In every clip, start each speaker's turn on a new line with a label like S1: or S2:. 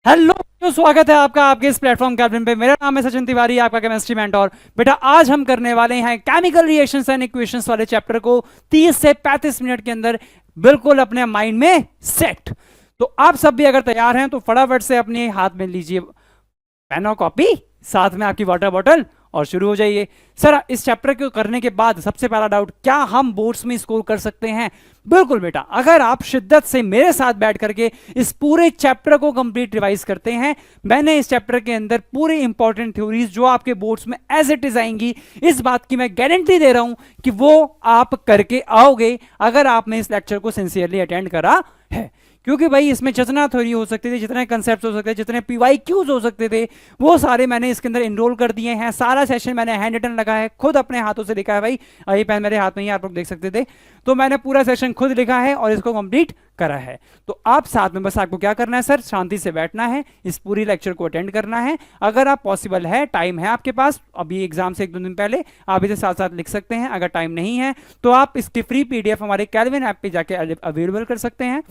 S1: Hello, तो स्वागत है आपका आपके इस प्लेटफॉर्म कैल्विन पे। मेरा नाम है सचिन तिवारी, आपका केमिस्ट्री मेंटोर। बेटा आज हम करने वाले हैं केमिकल रिएक्शंस एंड इक्वेशंस वाले चैप्टर को 30 से 35 मिनट के अंदर बिल्कुल अपने माइंड में सेट। तो आप सब भी अगर तैयार हैं तो फटाफट से अपने हाथ में लीजिए पेन और कॉपी, साथ में आपकी वाटर बॉटल, और शुरू हो जाइए। सर इस चैप्टर को करने के बाद सबसे पहला डाउट, क्या हम बोर्ड्स में स्कोर कर सकते हैं? बिल्कुल बेटा, अगर आप शिद्दत से मेरे साथ बैठ करके इस पूरे चैप्टर को कंप्लीट रिवाइज करते हैं, मैंने इस चैप्टर के अंदर पूरी इंपॉर्टेंट थ्योरीज जो आपके बोर्ड्स में एज इट इज आएंगी, इस बात की मैं गारंटी दे रहा हूं कि वो आप करके आओगे अगर आपने इस लेक्चर को सिंसियरली अटेंड करा है। क्योंकि भाई इसमें जितना थ्योरी हो सकती थी, जितने कंसेप्ट हो सकते थे, जितने पीवाईक्यूज हो सकते थे, वो सारे मैंने इसके अंदर इनरोल कर दिए हैं। सारा सेशन मैंने हैंड रिटन लगा है, खुद अपने हाथों से लिखा है। भाई ये पेन मेरे हाथ में ही आप लोग देख सकते थे, तो मैंने पूरा सेशन खुद लिखा है और इसको कंप्लीट करा है। तो आप साथ में बस आपको क्या करना है सर, शांति से बैठना है, इस पूरी लेक्चर को अटेंड करना है। अगर आप पॉसिबल है, टाइम है आपके पास, अभी एग्जाम से 1-2 दिन पहले आप इसे साथ साथ लिख सकते हैं। अगर टाइम नहीं है तो आप इसकी फ्री पीडीएफ हमारे कैल्विन ऐप पे जाके अवेलेबल कर सकते हैं।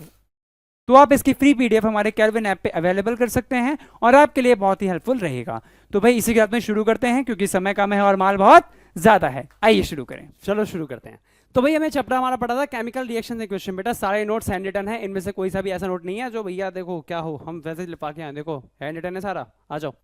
S1: तो आप इसकी फ्री पीडीएफ हमारे कैल्विन ऐप पे अवेलेबल कर सकते हैं और आपके लिए बहुत ही हेल्पफुल रहेगा। तो भाई इसी के साथ में शुरू करते हैं, क्योंकि समय कम है और माल बहुत ज्यादा है। आइए शुरू करें।
S2: चलो शुरू करते हैं। तो भैया हमें चैप्टर हमारा पढ़ा था केमिकल रिएक्शन इक्वेशन। बेटा सारे नोट्स हैंड रिटन है, इनमें से कोई सा भी ऐसा नोट नहीं है जो भैया देखो क्या हो हम वैसे लिखा के आए। देखो हैंड रिटन है सारा, आ जाओ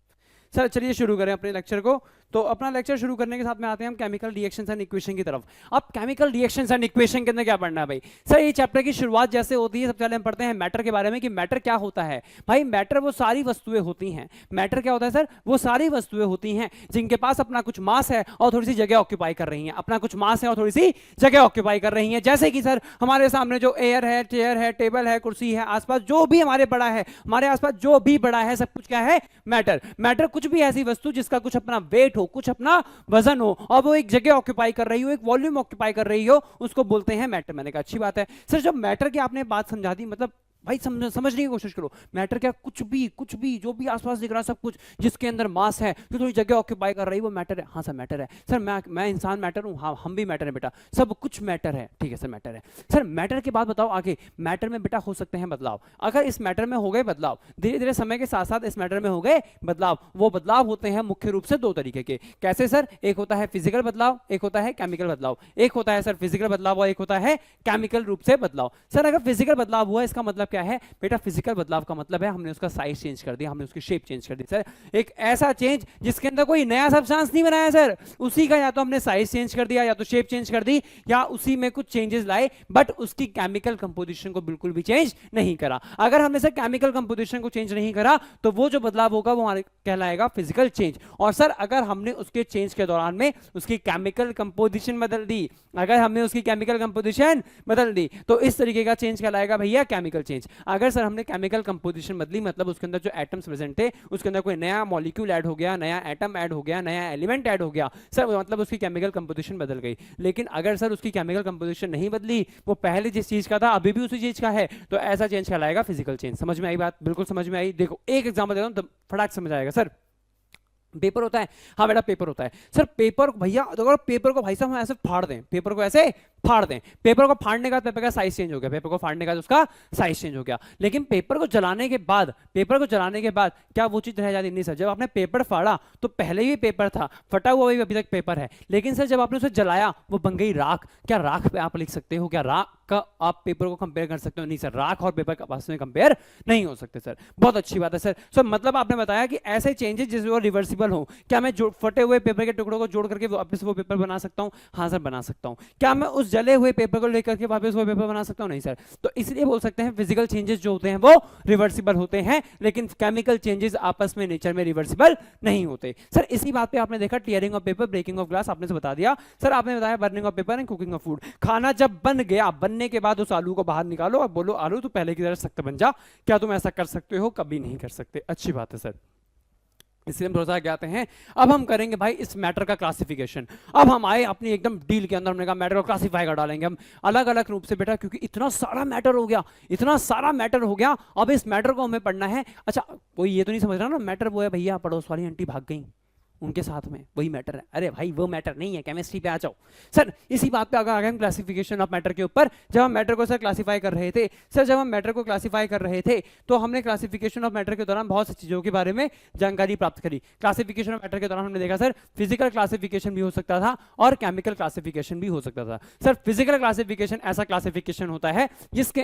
S2: सर। चलिए शुरू करें अपने लेक्चर को। तो अपना लेक्चर शुरू करने के साथ में आते हैं हम केमिकल रिएक्शंस एंड इक्वेशन की तरफ। अब केमिकल रिएक्शंस एंड इक्वेशन के अंदर क्या पढ़ना है भाई? सर ये चैप्टर की शुरुआत जैसे होती है, सबसे पहले हम पढ़ते हैं मैटर के बारे में कि मैटर क्या होता है। भाई मैटर वो सारी वस्तुएं होती हैं। मैटर क्या होता है सर? वो सारी वस्तुएं होती हैं जिनके पास अपना कुछ मास है और थोड़ी सी जगह ऑक्यूपाई कर रही हैं। अपना कुछ मास है और थोड़ी सी जगह ऑक्यूपाई कर रही हैं। जैसे कि सर हमारे सामने जो एयर है, चेयर है, टेबल है, कुर्सी है, आसपास जो भी हमारे बड़ा है, हमारे आसपास जो भी बड़ा है, सब कुछ क्या है? मैटर। मैटर कुछ भी ऐसी वस्तु जिसका कुछ अपना वेट हो, कुछ अपना वजन हो और वो एक जगह ऑक्यूपाई कर रही हो, एक वॉल्यूम ऑक्यूपाई कर रही हो, उसको बोलते हैं मैटर। मैंने कहा अच्छी बात है सर। जब मैटर की आपने बात समझा दी, मतलब भाई समझने की कोशिश करो। मैटर क्या? कुछ भी जो भी आसपास दिख रहा है, सब कुछ जिसके अंदर मास है, जो थोड़ी जगह ऑक्यूपाई कर रही है, वो मैटर है। हाँ सर मैटर है। सर मैं इंसान मैटर हूँ? हाँ हम भी मैटर है बेटा, सब कुछ मैटर है। ठीक है सर मैटर है। सर मैटर के बाद बताओ आगे, मैटर में बेटा हो सकते हैं बदलाव। अगर इस मैटर में हो गए बदलाव, धीरे धीरे समय के साथ साथ इस मैटर में हो गए बदलाव, वो बदलाव होते हैं मुख्य रूप से 2 तरीके के। कैसे सर? एक होता है फिजिकल बदलाव, एक होता है केमिकल बदलाव। एक होता है सर फिजिकल बदलाव और एक होता है केमिकल रूप से बदलाव। सर अगर फिजिकल बदलाव हुआ, इसका मतलब क्या है बेटा? फिजिकल बदलाव का मतलब है हमने उसका साइज चेंज कर दिया, हमने उसकी शेप चेंज कर दी। सर एक ऐसा चेंज जिसके अंदर कोई नया सब्सटेंस नहीं बनाया सर, उसी का या तो हमने साइज चेंज कर दिया, या तो शेप चेंज कर दी, या उसी में कुछ चेंजेस लाए, बट उसकी केमिकल कंपोजिशन को बिल्कुल भी चेंज नहीं करा। अगर हमने सर केमिकल कंपोजिशन को चेंज नहीं करा तो वो जो बदलाव होगा वो कहलाएगा फिजिकल चेंज। और सर अगर हमने उसके चेंज के दौरान में उसकी केमिकल कंपोजिशन बदल दी, अगर हमने उसकी केमिकल कंपोजिशन बदल दी, तो इस तरीके का चेंज कहलाएगा भैया केमिकल चेंज। अगर सर हमने केमिकल कंपोजिशन बदली, मतलब उसके अंदर जो एटम्स प्रेजेंट थे उसके अंदर कोई नया मॉलिक्यूल ऐड हो गया, नया एटम ऐड हो गया, नया एलिमेंट ऐड हो गया, सर मतलब उसकी केमिकल कंपोजिशन बदल गई। लेकिन अगर सर उसकी केमिकल कंपोजिशन नहीं बदली, वो पहले जिस चीज का था अभी भी उसी चीज का है, तो ऐसा चेंज कहलाएगा फिजिकल चेंज। समझ में आई बात? बिल्कुल समझ में आई। देखो एक एग्जांपल देता हूं, फटाक समझ आएगा। सर पेपर होता है, हाँ बेटा पेपर होता है। सर पेपर भैया अगर पेपर को भाई साहब हम ऐसे फाड़ दें, पेपर को ऐसे फाड़ दें, पेपर को फाड़ने का पेपर का साइज चेंज हो गया, पेपर को फाड़ने का उसका साइज चेंज हो गया। लेकिन पेपर को जलाने के बाद, पेपर को जलाने के बाद क्या वो चीज रह जाती? नहीं सर। जब आपने पेपर फाड़ा तो पहले भी पेपर था, फटा हुआ भी अभी तक पेपर है, लेकिन सर जब आपने उसे जलाया वो बन गई राख। क्या राख पे आप लिख सकते हो? क्या राख का आप पेपर को कंपेयर कर सकते हो? नहीं सर, राख और पेपर का आपस में कंपेयर नहीं हो सकते सर। बहुत अच्छी बात है सर। सर मतलब आपने बताया कि ऐसे चेंजेस जिसमें वो रिवर्सिबल हो, क्या मैं फटे हुए पेपर के टुकड़ों को जोड़ करके वापस वो पेपर बना सकता हूं? हाँ सर बना सकता हूं। क्या मैं उस जले हुए पेपर को लेकर के वापस वो पेपर बना सकता हूं? नहीं सर। तो इसलिए बोल सकते हैं फिजिकल चेंजेस जो होते हैं वो रिवर्सिबल होते हैं, लेकिन केमिकल चेंजेस आपस में नेचर में रिवर्सिबल नहीं होते। सर इसी बात पे आपने देखा tearing of paper, breaking of glass, आपने से बता दिया। सर आपने बताया burning of paper and cooking of food. खाना जब बन गया, बनने के बाद उस आलू को बाहर निकालो और बोलो आलू तो पहले की तरह सख्त बन जा। क्या तुम ऐसा कर सकते हो? कभी नहीं कर सकते। अच्छी बात है सर, इसलिए हम थोड़ा सा आगे आते हैं। अब हम करेंगे भाई इस मैटर का क्लासिफिकेशन। अब हम आए अपनी एकदम डील के अंदर, हमने कहा मैटर को क्लासिफाई कर डालेंगे हम अलग अलग रूप से बेटा, क्योंकि इतना सारा मैटर हो गया, इतना सारा मैटर हो गया। अब इस मैटर को हमें पढ़ना है। अच्छा कोई ये तो नहीं समझ रहा ना मैटर वो है भैया पड़ोस वाली आंटी भाग गई, उनके साथ में, वही मैटर है। अरे भाई वो मैटर नहीं है, केमिस्ट्री पे आ जाओ सर। इसी बात पे आ गए हम क्लासिफिकेशन ऑफ मैटर के ऊपर। जब हम मैटर को सर क्लासीफाई कर रहे थे सर, जब हम मैटर को क्लासीफाई कर रहे थे तो हमने क्लासिफिकेशन ऑफ मैटर के दौरान बहुत सी चीजों के बारे में जानकारी प्राप्त करी। क्लासिफिकेशन ऑफ मैटर के दौरान हमने देखा सर फिजिकल क्लासिफिकेशन भी हो सकता था और केमिकल क्लासिफिकेशन भी हो सकता था। सर फिजिकल क्लासिफिकेशन ऐसा क्लासिफिकेशन होता है जिसके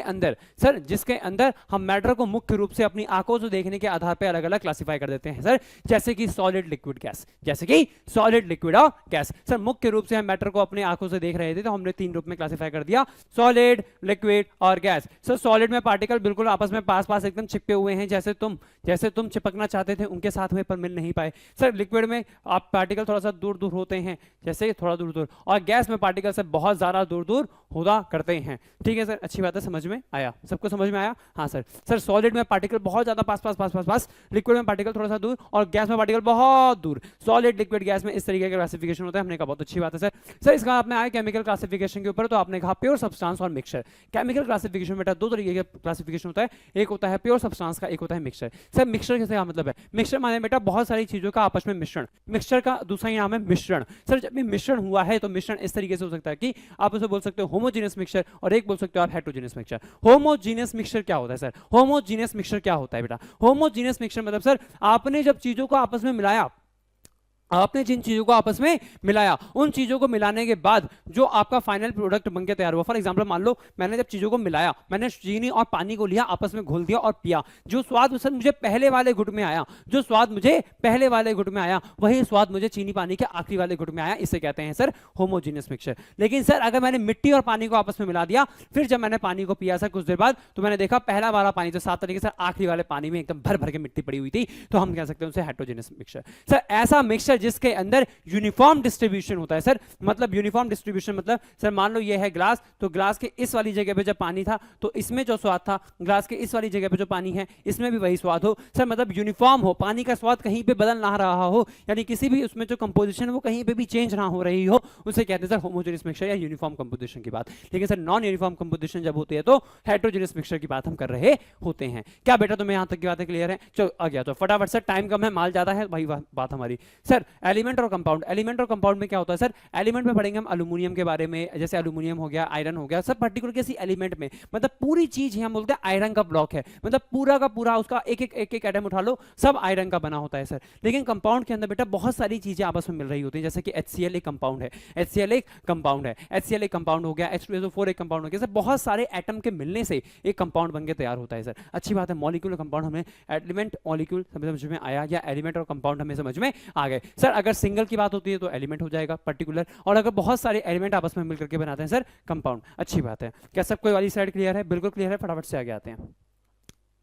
S2: अंदर हम मैटर को मुख्य रूप से अपनी आंखों से देखने के आधार पर अलग अलग क्लासीफाई कर देते हैं सर, जैसे कि सॉलिड, लिक्विड, गैस। जैसे कि सॉलिड, लिक्विड और गैस। सर मुख्य रूप से हम मैटर को अपनी आंखों से देख रहे थे तो हमने 3 रूप में क्लासीफाई कर दिया, सॉलिड, लिक्विड और गैस। सर सॉलिड में पार्टिकल बिल्कुल आपस में पास पास एकदम चिपके हुए हैं, जैसे तुम चिपकना चाहते थे उनके साथ में पर मिल नहीं पाए। सर लिक्विड में आप पार्टिकल थोड़ा सा दूर दूर होते हैं, जैसे थोड़ा दूर दूर, और गैस में पार्टिकल से बहुत ज्यादा दूर दूर होता करते हैं। ठीक है सर, अच्छी बात है, समझ में आया, सबको समझ में आया? हाँ सर। सर सॉलिड में पार्टिकल बहुत ज्यादा पास पास पास पास पास, लिक्विड में पार्टिकल थोड़ा सा दूर और गैस में पार्टिकल बहुत दूर। सॉलिड, लिक्विड, गैस में इस तरीके का क्लासिफिकेशन होता है। हमने कहा बहुत अच्छी बात है सर। सर इसका आपने आया केमिकल क्लासिफिकेशन के ऊपर, तो आपने कहा प्योर सब्सटेंस और मिक्सचर। केमिकल क्लासिफिकेशन बेटा 2 तरीके का क्लासिफिकेशन होता है, एक होता है प्योर सब्सटेंस का, एक होता है मिक्सचर। सर मिक्सचर किसका क्या मतलब है? मिक्सचर माने बेटा बहुत सारी चीजों का आपस में मिश्रण। मिक्सचर का दूसरा ही नाम है मिश्रण। सर जब भी मिश्रण हुआ है तो मिश्रण इस तरीके से हो सकता है कि आप उसे बोल सकते हो होमोजेनियस मिक्सचर और एक बोल सकते हो आप हेटेरोजेनियस मिक्सचर। होमोजेनियस मिक्सचर क्या होता है सर? होमोजेनियस मिक्सचर क्या होता है बेटा? होमोजेनियस मिक्सचर मतलब सर आपने जब चीजों को आपस में मिलाया, आपने जिन चीजों को आपस में मिलाया, उन चीजों को मिलाने के बाद जो आपका फाइनल प्रोडक्ट बनके तैयार हुआ। फॉर एग्जांपल मान लो मैंने जब चीजों को मिलाया, मैंने चीनी और पानी को लिया, आपस में घोल दिया और पिया, जो स्वाद सर मुझे पहले वाले घुट में आया, वही स्वाद मुझे चीनी पानी के आखिरी वाले घुट में आया, इसे कहते हैं सर होमोजेनियस मिक्सचर। लेकिन सर अगर मैंने मिट्टी और पानी को आपस में मिला दिया, फिर जब मैंने पानी को पिया सर कुछ देर बाद, तो मैंने देखा पहला वाला पानी जो साफ तरीके से आखिरी वाले पानी में एकदम भर भर के मिट्टी पड़ी हुई थी, तो हम कह सकते हैं उसे हेटेरोजेनियस मिक्सचर। सर ऐसा मिक्सचर जिसके अंदर यूनिफॉर्म डिस्ट्रीब्यूशन होता है सर, मतलब यूनिफॉर्म डिस्ट्रीब्यूशन मतलब सर मान लो ये है ग्लास, तो ग्लास के इस वाली जगह पे जब पानी था तो इसमें जो स्वाद था, ग्लास के इस वाली जगह पे जो पानी है इसमें भी वही स्वाद हो सर, मतलब यूनिफॉर्म हो, पानी का स्वाद कहीं पे बदल ना रहा हो, यानी किसी भी उसमें जो कंपोजिशन है वो कहीं पे भी चेंज ना हो रही हो, उसे कहते हैं सर होमोजेनियस मिक्सचर या यूनिफॉर्म कंपोजिशन की बात। लेकिन सर नॉन यूनिफॉर्म कंपोजिशन जब होती है तो हेटेरोजेनियस मिक्सचर की बात हम कर रहे होते हैं। क्या बेटा तुम्हें यहां तक की बातें क्लियर है? चलो आ गया, तो फटाफट सर, टाइम कम है, माल ज्यादा है, वही बात हमारी। सर एलिमेंट और कंपाउंड, एलिमेंट और कंपाउंड में क्या होता है सर? एलिमेंट में पढ़ेंगे हम एल्यूमिनियम के बारे में, जैसे एल्यूमिनियम हो गया, आयरन हो गया, सब पर्टिकुलर किसी एलिमेंट में, मतलब पूरी चीज हम बोलते हैं आयरन का ब्लॉक है, मतलब पूरा का पूरा उसका एक एक एटम उठा लो, सब आयरन का बना होता है सर। लेकिन कंपाउंड के अंदर बेटा बहुत सारी चीजें आपस में मिल रही होती हैं, जैसे कि HCl एक कंपाउंड है, HCl एक कंपाउंड है, HCl एक कंपाउंड हो गया, H2SO4 एक कंपाउंड हो गया सर, बहुत सारे एटम के मिलने से एक कंपाउंड बनके तैयार होता है सर। अच्छी बात है, मॉलिक्यूल कंपाउंड हमें, एलिमेंट मॉलिक्यूल समझ में आया, या एलिमेंट और कंपाउंड हमें समझ में आ गए सर। अगर सिंगल की बात होती है तो एलिमेंट हो जाएगा पर्टिकुलर, और अगर बहुत सारे एलिमेंट आपस में मिलकर के बनाते हैं सर कंपाउंड। अच्छी बात है, क्या सबको वाली साइड क्लियर है? बिल्कुल क्लियर है, फटाफट से आगे आते हैं।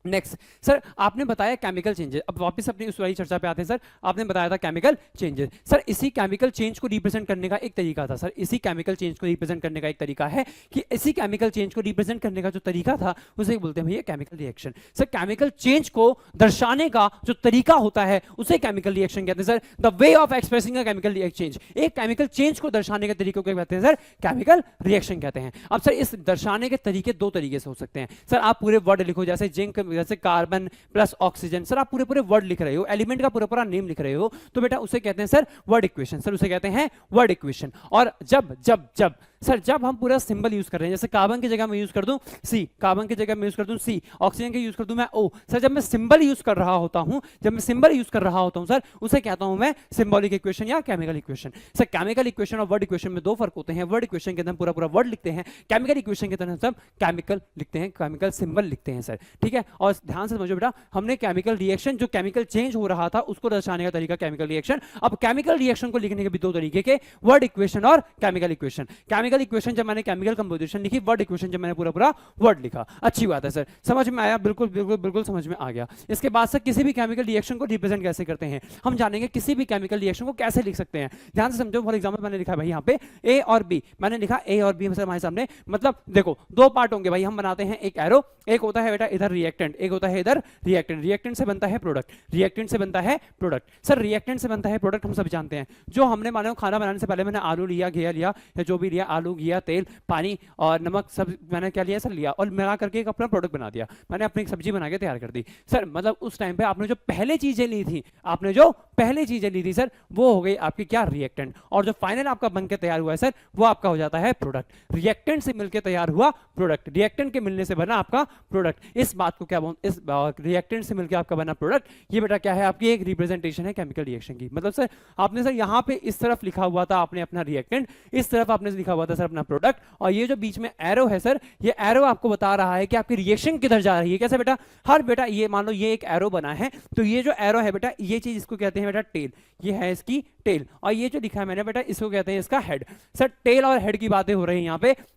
S2: नेक्स्ट सर, आपने बताया केमिकल चेंजेस, अब वापस अपनी उस वाली चर्चा पे आते हैं सर। आपने बताया था केमिकल चेंजेस, सर इसी केमिकल चेंज को रिप्रेजेंट करने का एक तरीका था सर, इसी केमिकल चेंज को रिप्रेजेंट करने का एक तरीका है कि इसी केमिकल चेंज को रिप्रेजेंट करने का जो तरीका था उसे बोलते हैं भैया chemical reaction. Sir chemical change को दर्शाने का जो तरीका होता है उसे केमिकल रिएक्शन कहते हैं sir, the way of expressing a chemical change. एक केमिकल चेंज को दर्शाने के तरीके को कहते हैं सर केमिकल रिएक्शन कहते हैं। अब सर इस दर्शाने के तरीके 2 तरीके से हो सकते हैं सर। आप पूरे वर्ड लिखो, जैसे जिंक, जैसे कार्बन प्लस ऑक्सीजन, सर आप पूरे पूरे वर्ड लिख रहे हो, एलिमेंट का पूरा पूरा नेम लिख रहे हो, तो बेटा उसे कहते हैं सर वर्ड इक्वेशन, सर उसे कहते हैं वर्ड इक्वेशन। और जब जब जब सर जब हम पूरा सिंबल यूज कर रहे हैं, जैसे कार्बन की जगह मैं यूज कर दूं सी, कार्बन की जगह मैं यूज कर दूं सी, ऑक्सीजन की यूज कर दूं मैं ओ, सर जब मैं सिंबल यूज कर रहा होता हूं, सर उसे कहता हूं मैं सिंबॉलिक इक्वेशन या chemical equation. Sir chemical equation और वर्ड इक्वेशन में 2 फर्क होते हैं। वर्ड इक्वेशन के अंदर पूरा पूरा वर्ड लिखते हैं, केमिकल इक्वेशन के अंदर सब केमिकल लिखते हैं, केमिकल सिंबल लिखते हैं सर, ठीक है। और ध्यान से समझो बेटा, हमने केमिकल रिएक्शन, जो केमिकल चेंज हो रहा था उसको दर्शाने का तरीका केमिकल रिएक्शन। अब केमिकल रिएक्शन को लिखने के भी 2 तरीके के, वर्ड इक्वेशन और केमिकल इक्वेशन। केमिकल इक्वेशन जब मैंने केमिकल कंपोजिशन लिखी, वर्ड इक्वेशन जब मैंने पूरा पूरा वर्ड लिखा। अच्छी बात है सर, समझ में आया? बिल्कुल बिल्कुल बिल्कुल समझ में आ गया। इसके बाद सर किसी भी केमिकल रिएक्शन को रिप्रेजेंट कैसे करते हैं हम जानेंगे, किसी भी केमिकल रिएक्शन को कैसे लिख सकते हैं। ध्यान से समझो, फॉर एग्जांपल मैंने लिखा भाई यहाँ पे ए और बी, मैंने लिखा ए और बी सर हमारे सामने, मतलब देखो 2 पार्ट होंगे भाई, हम बनाते हैं एक एरो, एक होता है बेटा इधर रिएक्टेंट, एक होता है इधर रिएक्टेंट। रिएक्टेंट से बनता है प्रोडक्ट, रिएक्टेंट से बनता है प्रोडक्ट। सर रिएक्टेंट से बनता है प्रोडक्ट हम सब जानते हैं। जो हमने मानो खाना बनाने से पहले मैंने आलू लिया, घेरा लिया या जो भी लिया, आलू, घिया, तेल, पानी और नमक सब मैंने क्या लिया सर, लिया और मिला करके एक अपना प्रोडक्ट बना दिया, मैंने अपनी एक सब्जी बना के तैयार कर दी सर। मतलब उस टाइम पे आपने जो पहले चीजें ली थी, आपने जो पहले चीजें ली थी सर, वो हो गई आपकी क्या, रिएक्टेंट। और जो फाइनल आपका बनके तैयार हुआ है सर, वो आपका हो जाता है प्रोडक्ट। रिएक्टेंट से मिलकर तैयार हुआ प्रोडक्ट, रिएक्टेंट के मिलने से बना आपका प्रोडक्ट। इस बात को क्या बोलते, इस रिएक्टेंट से मिलकर आपका बना प्रोडक्ट, ये बेटा क्या है, आपकी एक रिप्रेजेंटेशन है केमिकल रिएक्शन की। मतलब सर आपने सर यहाँ पे इस तरफ लिखा हुआ था आपने अपना रिएक्टेंट, इस तरफ आपने लिखा हुआ था सर अपना प्रोडक्ट, और ये जो बीच में एरो है सर, ये एरो आपको बता रहा है कि आपकी रिएक्शन किधर जा रही है। कैसे बेटा, हर बेटा ये मान लो ये एक एरो बना है, तो ये जो एरो है बेटा, ये चीज इसको कहते हैं बेटा टेल, ये है इसकी टेल, और ये जो लिखा है मैंने बेटा, इसको कहते हैं इसका हेड। सर टेल और हेड की बातें हो रही हैं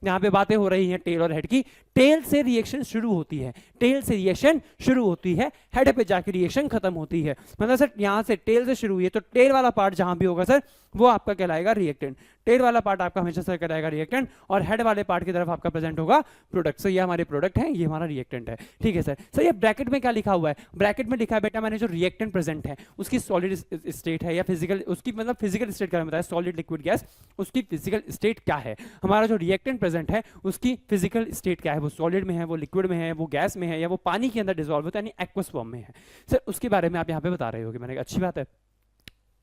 S2: यहाँ पे बातें हो रही हैं टेल और हेड की। टेल से रिएक्शन शुरू होती है, टेल से रिएक्शन शुरू होती है, हेड पे जाके रिएक्शन खत्म होती है। मतलब सर यहाँ से टेल से शुरू हुई है, तो टेल वाला पार्ट जहां भी होगा सर, वो आपका कहलाएगा रिएक्टेंट। टेल वाला पार्ट आपका हमेशा सर कहलाएगा रिएक्टेंट, और हेड वाले पार्ट की तरफ आपका प्रेजेंट होगा प्रोडक्ट। सो ये हमारे प्रोडक्ट है, ये हमारा रिएक्टेंट है, ठीक है सर। सर ये ब्रैकेट में क्या लिखा हुआ है, ब्रैकेट में लिखा है बेटा मैंने जो रिएक्टेंट प्रेजेंट है उसकी सॉलिड स्टेट है या फिजिकल, उसकी मतलब फिजिकल स्टेट क्या बताया, सॉलिड लिक्विड गैस, उसकी फिजिकल स्टेट क्या है। हमारा जो रिएक्टेंट प्रेजेंट है उसकी फिजिकल स्टेट क्या है, वो सॉलिड में है, वो लिक्विड में है, वो गैस में है, या वो पानी के अंदर डिसॉल्व होता है यानी एक्वस फॉर्म में है। सर उसके बारे में आप यहाँ पे बता रहे होगे, मैंने कहा अच्छी बात है।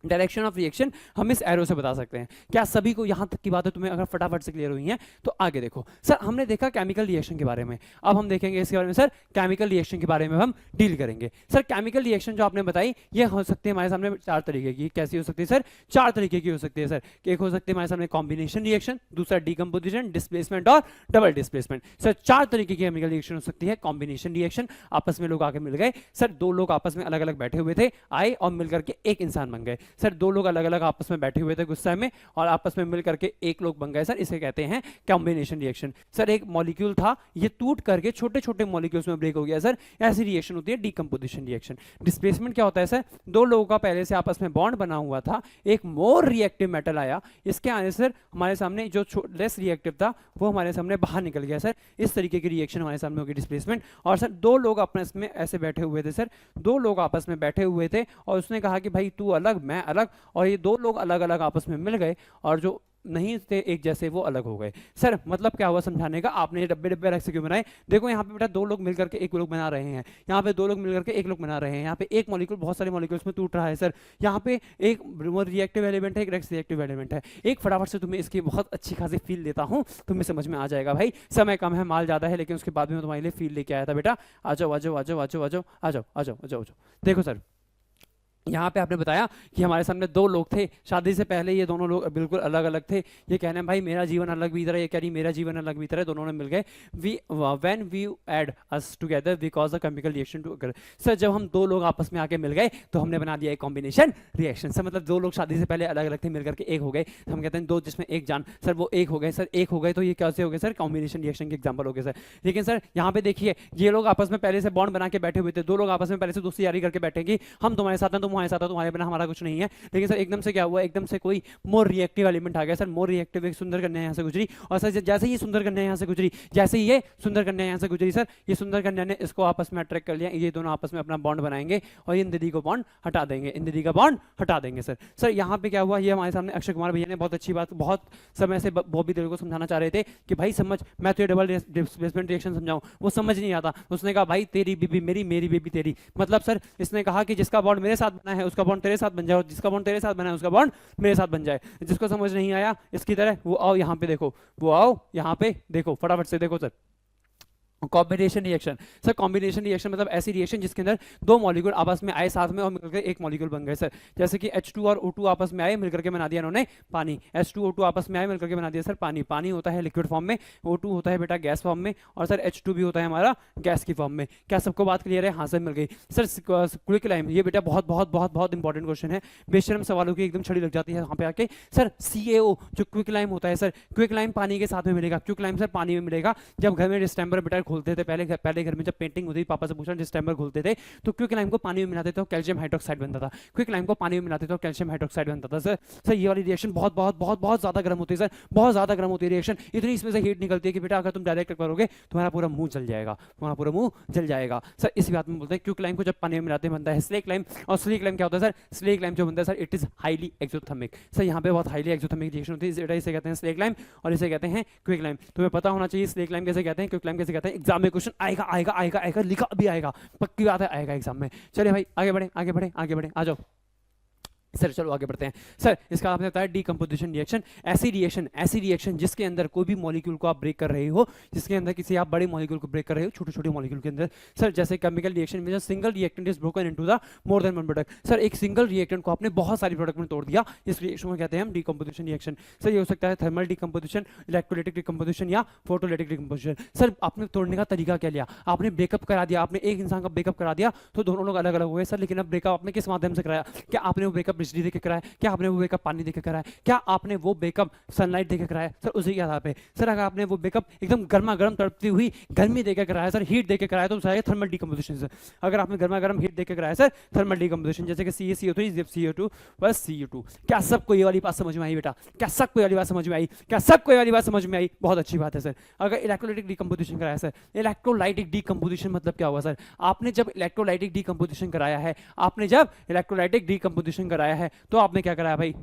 S2: डायरेक्शन ऑफ रिएक्शन हम इस एरो से बता सकते हैं। क्या सभी को यहां तक की बातें तुम्हें अगर फटाफट से क्लियर हुई हैं तो आगे देखो। सर हमने देखा केमिकल रिएक्शन के बारे में, अब हम देखेंगे इसके बारे में सर केमिकल रिएक्शन के बारे में हम डील करेंगे। सर केमिकल रिएक्शन जो आपने बताई ये हो सकती है हमारे सामने 4 तरीके की। कैसी हो सकती है सर, 4 तरीके की हो सकती है सर। एक हो सकती है हमारे सामने कॉम्बिनेशन रिएक्शन, दूसरा डीकम्पोजिशन, डिस्प्लेसमेंट और डबल डिस्प्लेसमेंट। सर 4 तरीके की केमिकल रिएक्शन हो सकती है। कॉम्बिनेशन रिएक्शन, आपस में लोग आके मिल गए सर, 2 लोग आपस में अलग अलग बैठे हुए थे, आए और मिलकर के एक इंसान बन गए सर। 2 लोग अलग अलग आपस में बैठे हुए थे गुस्से में और आपस में मिल करके एक लोग बन गए सर, इसे कहते हैं कॉम्बिनेशन रिएक्शन। सर एक मॉलिक्यूल था, ये टूट करके छोटे छोटे मॉलिक्यूल्स में ब्रेक हो गया सर, ऐसी रिएक्शन होती है डीकंपोजिशन रिएक्शन। डिस्प्लेसमेंट क्या होता है सर, 2 लोगों का पहले से आपस में बॉन्ड बना हुआ था, एक मोर रिएक्टिव मेटल आया, इसके आने से हमारे सामने जो लेस रिएक्टिव था वो हमारे सामने बाहर निकल गया सर। इस तरीके की रिएक्शन हमारे सामने होगी डिस्प्लेसमेंट। और सर 2 लोग आपस में ऐसे बैठे हुए थे सर, 2 लोग आपस में बैठे हुए थे और उसने कहा कि भाई तू अलग मैं अलग, और ये 2 लोग अलग अलग आपस में मिल गए और जो नहीं थे एक जैसे वो अलग हो गए। सर मतलब क्या हुआ समझाने का, आपने ये डब्बे डब्बे अलग से क्यों बनाए। देखो यहाँ पे बेटा 2 लोग मिलकर के एक लोग बना रहे हैं, यहाँ पे 2 लोग मिलकर के एक लोग बना रहे हैं, यहाँ पे एक मॉलिक्यूल बहुत सारे मॉलिक्यूल्स में टूट रहा है सर। यहाँ पे एक रिएक्टिव एलिमेंट है, एक रिएक्टिव एलिमेंट है। एक फटाफट से तुम्हें इसकी बहुत अच्छी खासी फील देता हूँ, तुम्हें समझ में आ जाएगा भाई। समय कम है, माल ज्यादा है, लेकिन उसके बाद में मैं तुम्हारे लिए फील लेके आया था बेटा। आ जाओ आ जाओ आ जाओ आ जाओ आ जाओ आ जाओ आ जाओ आ जाओ। देखो सर यहाँ पे आपने बताया कि हमारे सामने 2 लोग थे, शादी से पहले ये दोनों लोग बिल्कुल अलग अलग थे। ये कहने भाई मेरा जीवन अलग बीत रहा है, ये कह रही मेरा जीवन अलग बीत रहा है, दोनों ने मिल गए। When we add us together we cause a chemical reaction to occur. Sir जब हम 2 लोग आपस में आके मिल गए तो हमने बना दिया एक कॉम्बिनेशन रिएक्शन। सर मतलब 2 लोग शादी से पहले अलग अलग थे, मिलकर के एक हो गए, हम कहते हैं 2 जिसमें एक जान, सर वो एक हो गए सर। एक हो गए तो ये कैसे हो गए सर, कॉम्बिनेशन रिएक्शन के एग्जाम्पल हो गए सर। लेकिन सर यहाँ पे देखिए ये लोग आपस में पहले से बॉन्ड बना के बैठे हुए थे, 2 लोग आपस में पहले से दोस्ती यारी करके बैठेंगे, हम तुम्हारे साथ हैं तुम हमारे साथ हो, तुम्हारे बिना हमारा कुछ नहीं है। लेकिन सर एकदम से क्या हुआ, एकदम से कोई मोर रिएक्टिव एलिमेंट आ गया सर। मोर रिएक्टिव एक सुंदर कन्या यहाँ से गुजरी, और सर जैसे ही सुंदर कन्या यहाँ से गुजरी, जैसे ये सुंदर कन्या यहाँ से गुजरी सर, ये सुंदर कन्या ने इसको आपस में अट्रैक्ट कर लिया, ये दोनों आपस में अपना बॉन्ड बनाएंगे और इन दीदी को बॉन्ड हटा देंगे, इन दीदी का बॉन्ड हटा देंगे सर। सर यहाँ पे क्या हुआ, ये हमारे सामने अक्षय कुमार भैया ने बहुत अच्छी बात, बहुत समय से बॉबी देओल को समझाना चाह रहे थे कि भाई समझ, मैं तो ये डबल डिस्प्लेसमेंट रिएक्शन समझाऊं, वो समझ नहीं आता। उसने कहा भाई तेरी बीबी मेरी, मेरी बीबी तेरी। मतलब सर इसने कहा कि जिसका बॉन्ड मेरे साथ बना है उसका बॉन्ड तेरे साथ बन जाए, जिसका बॉन्ड तेरे साथ बना है उसका बॉन्ड मेरे साथ बन जाए। जिसको समझ नहीं आया इसकी तरह वो आओ यहाँ पे देखो, वो आओ यहाँ पे देखो, फटाफट से देखो sir combination reaction. Sir combination reaction मतलब ऐसी रिएक्शन जिसके अंदर 2 मॉलिक्यूल आपस में आए साथ में और मिलकर एक मॉलिक्यूल बन गए सर। जैसे कि H2 और O2 आपस में आए, मिलकर के बना दिया इन्होंने पानी। H2O2 आपस में आए, मिलकर के बना दिया सर पानी। पानी होता है लिक्विड फॉर्म में, O2 होता है बेटा गैस फॉर्म में, और सर H2 भी होता है हमारा गैस की फॉर्म में। क्या सबको बात क्लियर है? हाँ सर मिल गई। सर क्विक लाइम, ये बेटा बहुत बहुत बहुत बहुत इंपॉर्टेंट क्वेश्चन है, बेशरम सवालों की एकदम छड़ी लग जाती है यहाँ पे आके। सर CaO जो क्विक लाइम होता है सर, क्विक लाइम पानी के साथ में मिलेगा, क्विक लाइम सर पानी में मिलेगा। जब घर में डिस्टेंपर बेटा घोलते थे पहले घर में जब पेंटिंग होती थी, पापा से पूछना जिस टाइम पर घोलते थे तो क्विक लाइम को पानी में मिलाते थे तो कैल्शियम हाइड्रोक्साइड बनता था, क्विक लाइम को पानी में मिलाते थे तो कैल्शियम हाइड्रोक्साइड बनता था। सर ये वाली रिएक्शन बहुत बहुत बहुत बहुत ज्यादा गर्म होती है सर, बहुत ज्यादा गर्म होती है रिएक्शन, इतनी इसमें से हीट निकलती है कि बेटा अगर तुम डायरेक्ट करोगे तुम्हारा पूरा मुंह जल जाएगा, तुम्हारा पूरा मुंह जल जाएगा। सर इसी बात में बोलते हैं क्विक लाइम को जब पानी में मिलाते बनता है स्लेक लाइम। और स्लेक लाइम क्या होता है सर, स्लेक लाइम जो बनता है sir it is highly exothermic. Sir यहाँ पे बहुत हाईली एक्सोथर्मिक रिएक्शन होती है, इसे कहते हैं स्लेक लाइम और इसे कहते हैं क्विक लाइम। तुम्हें पता होना चाहिए स्लेक लाइम कैसे कहते हैं, क्विक लाइम कैसे कहते हैं, एग्जाम में क्वेश्चन आएगा आएगा आएगा आएगा, लिखा भी आएगा, पक्की बात है आएगा एग्जाम में। चलिए भाई आगे बढ़े आगे बढ़े आगे बढ़े, आ जाओ सर, चलो आगे बढ़ते हैं। सर इसका आपने बताया डीकंपोजिशन रिएक्शन, ऐसी रिएक्शन जिसके अंदर कोई भी मॉलिक्यूल को आप ब्रेक कर रहे हो, जिसके अंदर किसी आप बड़े मॉलिक्यूल को ब्रेक कर रहे हो छोटे छोटे मॉलिक्यूल के अंदर। सर जैसे केमिकल रिएक्शन में single reactant is broken into the more than one product. Sir एक सिंगल रिएक्टेंट को आपने बहुत सारी प्रोडक्ट में तोड़ दिया, इस रिएक्शन को कहते हैं हम डीकंपोजिशन रिएक्शन। सर ये हो सकता है थर्मल डीकंपोजिशन, इलेक्ट्रोलाइटिक डीकंपोजिशन या फोटोलाइटिक डीकंपोजिशन। सर आपने तोड़ने का तरीका क्या लिया, आपने ब्रेकअप करा दिया, आपने एक इंसान का ब्रेकअप करा दिया तो दोनों लोग अलग अलग हुए सर, लेकिन अब ब्रेकअप आपने किस माध्यम से कराया, क्या आपने वो ब्रेकअप बिजली देकर कराया, क्या आपने वो ब्रेकअप पानी देकर कराया, क्या आपने वो ब्रेकअप सनलाइट देकर कराया। सर उसी के आधार पे सर अगर आपने वो ब्रेकअप एकदम गर्मा गर्म तड़पती हुई गर्मी देकर कराया सर, हीट देकर कराया तो सर थर्मल डीकंपोजिशन। सर अगर आपने गर्मा गर्म हीट देकर कराया सर थर्मल डीकंपोजिशन, जैसे कि CaCO3 CO2 बस CO2। क्या सबको ये वाली बात समझ में आई बेटा, क्या सबको ये वाली बात समझ में आई, क्या सबको ये वाली बात समझ में आई, बहुत अच्छी बात है सर। अगर इलेक्ट्रोलाइटिक डीकंपोजिशन कराया सर, इलेक्ट्रोलाइटिक डीकंपोजिशन मतलब क्या हुआ सर, आपने जब इलेक्ट्रोलाइटिक डीकंपोजिशन कराया है, आपने जब इलेक्ट्रोलाइटिक डीकंपोजिशन कराया है तो आपने क्या कराया भाई,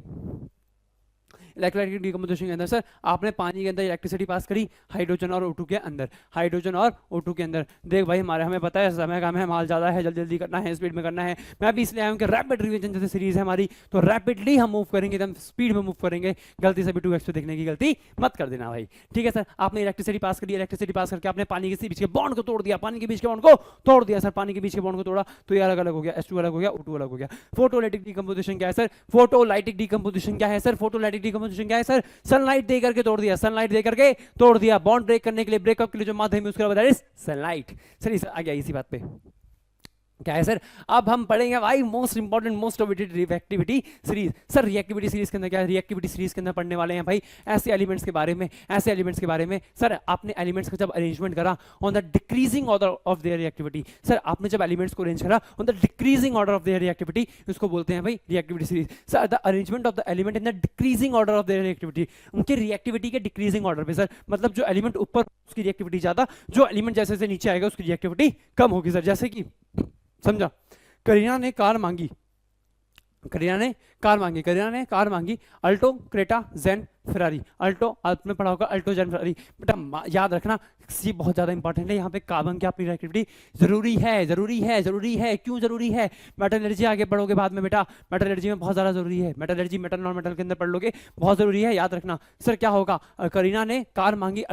S2: इलेक्ट्रोलाइटिक डीकंपोजिशन के अंदर सर आपने पानी के अंदर इलेक्ट्रिसिटी पास करी हाइड्रोजन और O2 के अंदर, हाइड्रोजन और O2 के अंदर। देख भाई हमें पता है समय कम है, माल ज़्यादा है, जल्दी जल्दी करना है, स्पीड में करना है। मैं भी इसलिए आया हूँ कि रैपिड रिवीजन जैसे सीरीज है हमारी, तो रैपिडली हम मूव करेंगे, एकदम स्पीड में मूव करेंगे, गलती से भी 2x पे देखने की गलती मत कर देना भाई, ठीक है सर। आपने इलेक्ट्रिसिटी पास करी, इलेक्ट्रिसिटी पास करके आपने पानी के बीच के बॉन्ड को तोड़ दिया, पानी के बीच के बॉन्ड को तोड़ दिया सर, पानी के बीच के बॉन्ड को तोड़ा तो ये अलग अलग हो गया, H2 अलग हो गया, O2 अलग हो गया। फोटोलाइटिक डीकंपोजिशन क्या है सर, फोटोलाइटिक डीकंपोजिशन क्या है सर, फोटोलाइटिक डीकंपोजिशन क्या है सर, सनलाइट दे करके तोड़ दिया, सनलाइट दे करके तोड़ दिया, बॉन्ड ब्रेक करने के लिए, ब्रेकअप के लिए जो माध्यम यूज करा सनलाइट। सर आ गया इसी बात पे क्या है सर। अब हम पढ़ेंगे भाई most important most awaited reactivity series. Sir reactivity series के अंदर क्या है, रिएक्टिविटी सीरीज के अंदर पढ़ने वाले हैं भाई ऐसे एलिमेंट्स के बारे में, ऐसे एलिमेंट्स के बारे में। सर आपने एलिमेंट्स का जब अरेंजमेंट करा on the decreasing order of their reactivity, sir आपने जब एलिमेंट्स को अरेंज करा on the decreasing order of their reactivity, उसको बोलते हैं भाई reactivity series. Sir the arrangement of the element in the decreasing order of their reactivity, उनके reactivity के डिक्रीजिंग ऑर्डर पे सर, मतलब जो एलिमेंट ऊपर उसकी रिएक्टिविटी ज्यादा, जो एलिमेंट जैसे जैसे नीचे आएगा उसकी रिएक्टिविटी कम होगी सर। जैसे कि समझा, करीना ने कार मांगी, करीना ने कार मांगी अल्टो, क्रेटा, जेन, फेरारी। अल्टो आपने पढ़ा होगा, अल्टो, जेन, फेरारी। बेटा याद रखना ये बहुत ज्यादा इंपॉर्टेंट है, यहाँ पे कार्बन की अपनी रिएक्टिविटी जरूरी है। क्यों जरूरी है, मेटलर्जी आगे पढ़ोगे बाद में बेटा, मेटलर्जी में बहुत ज्यादा जरूरी है, मेटलर्जी मेटल नॉन मेटल के अंदर पढ़ लोगे, बहुत जरूरी है, याद रखना। सर क्या होगा, करीना ने कार मांगी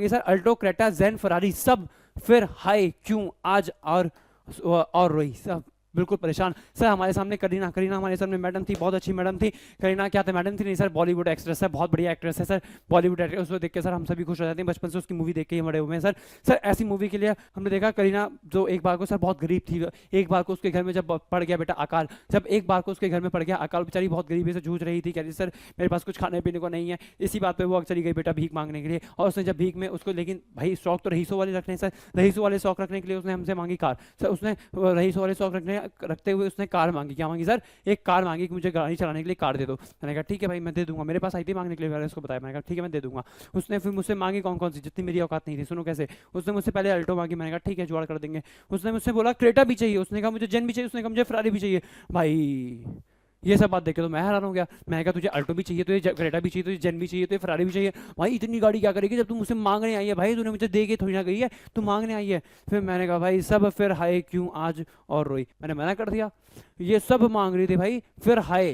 S2: सर अल्टो, क्रेटा, जेन, फेरारी सब, फिर हाय क्यों आज और रोई, सब बिल्कुल परेशान। सर हमारे सामने करीना हमारे सामने मैडम थी, बहुत अच्छी मैडम थी। करीना क्या था, मैडम थी नहीं सर, बॉलीवुड एक्ट्रेस है, बहुत बढ़िया एक्ट्रेस है सर, बॉलीवुड एक्ट्रेस। उसको देख के सर हम सभी खुश हो जाते हैं, बचपन से उसकी मूवी देख के ही बड़े हुए हैं सर। सर ऐसी मूवी के लिए हमने देखा करीना जो एक बार को सर बहुत गरीब थी, एक बार को उसके घर में जब पड़ गया बेटा अकाल, जब एक बार को उसके घर में पड़ गया अकाल, बेचारी बहुत गरीबी से जूझ रही थी, कह रही सर मेरे पास कुछ खाने पीने को नहीं है। इसी बात पर वो चली गई बेटा भीख मांगने के लिए, और उसने जब भीख में उसको, लेकिन भाई शौक तो रईसों वाले रखने सर, रईसों वाले शौक रखने के लिए उसने हमसे मांगी कार। सर उसने रईसों वाले शौक रखते हुए उसने कार मांगी, क्या मांगी सर, एक कार मांगी कि मुझे गाड़ी चलाने के लिए कार दे दो। मैंने कहा ठीक है भाई मैं दे दूंगा, मेरे पास आई थी मांगने के लिए, मैंने उसको बताया, मैंने कहा ठीक है मैं दे दूंगा। उसने फिर मुझसे मांगी कौन सी, जितनी मेरी औकात नहीं थी, सुनो कैसे। उसने मुझसे पहले अल्टो मांगी, मैंने कहा ठीक है जुगाड़ कर देंगे। उसने मुझसे बोला क्रेटा भी चाहिए, उसने कहा मुझे जेन भी चाहिए, उसने कहा मुझे फेरारी भी चाहिए। भाई ये सब बात देख के तो मैं हैरान हो गया। मैंने कहा तुझे अल्टो भी चाहिए, तुझे क्रेटा भी चाहिए, तुझे जेन भी चाहिए, तुझे फेरारी भी चाहिए, भाई इतनी गाड़ी क्या करेगी जब तुम मुझसे मांगने आई है, भाई तूने मुझे दे के थोड़ी ना गई है, तू मांगने आई है। फिर मैंने कहा भाई सब, फिर हाय क्यों आज और रोई, मैंने मना कर दिया। ये सब मांग रही थी भाई, फिर हाय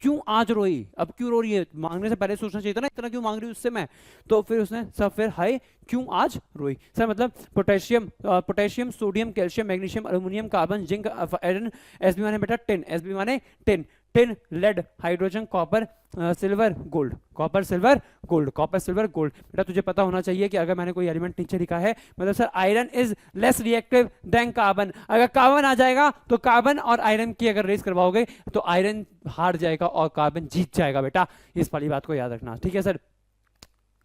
S2: क्यों आज रोई, अब क्यों रो रही है, मांगने से पहले सोचना चाहिए था ना इतना क्यों मांग रही है उससे मैं। तो फिर उसने सब फिर हाय क्यों आज रोई। सर मतलब potassium, sodium, calcium, magnesium, aluminium, carbon, zinc, iron, Sb माने बेटा 10, Sb माने 10, tin, lead, hydrogen, copper, silver, gold, copper silver gold. बेटा तुझे पता होना चाहिए कि अगर मैंने कोई एलिमेंट नीचे लिखा है, मतलब sir iron is less reactive than carbon, अगर कार्बन आ जाएगा तो कार्बन और आयरन की अगर रेस करवाओगे तो आयरन हार जाएगा और कार्बन जीत जाएगा बेटा, इस वाली बात को याद रखना, ठीक है सर।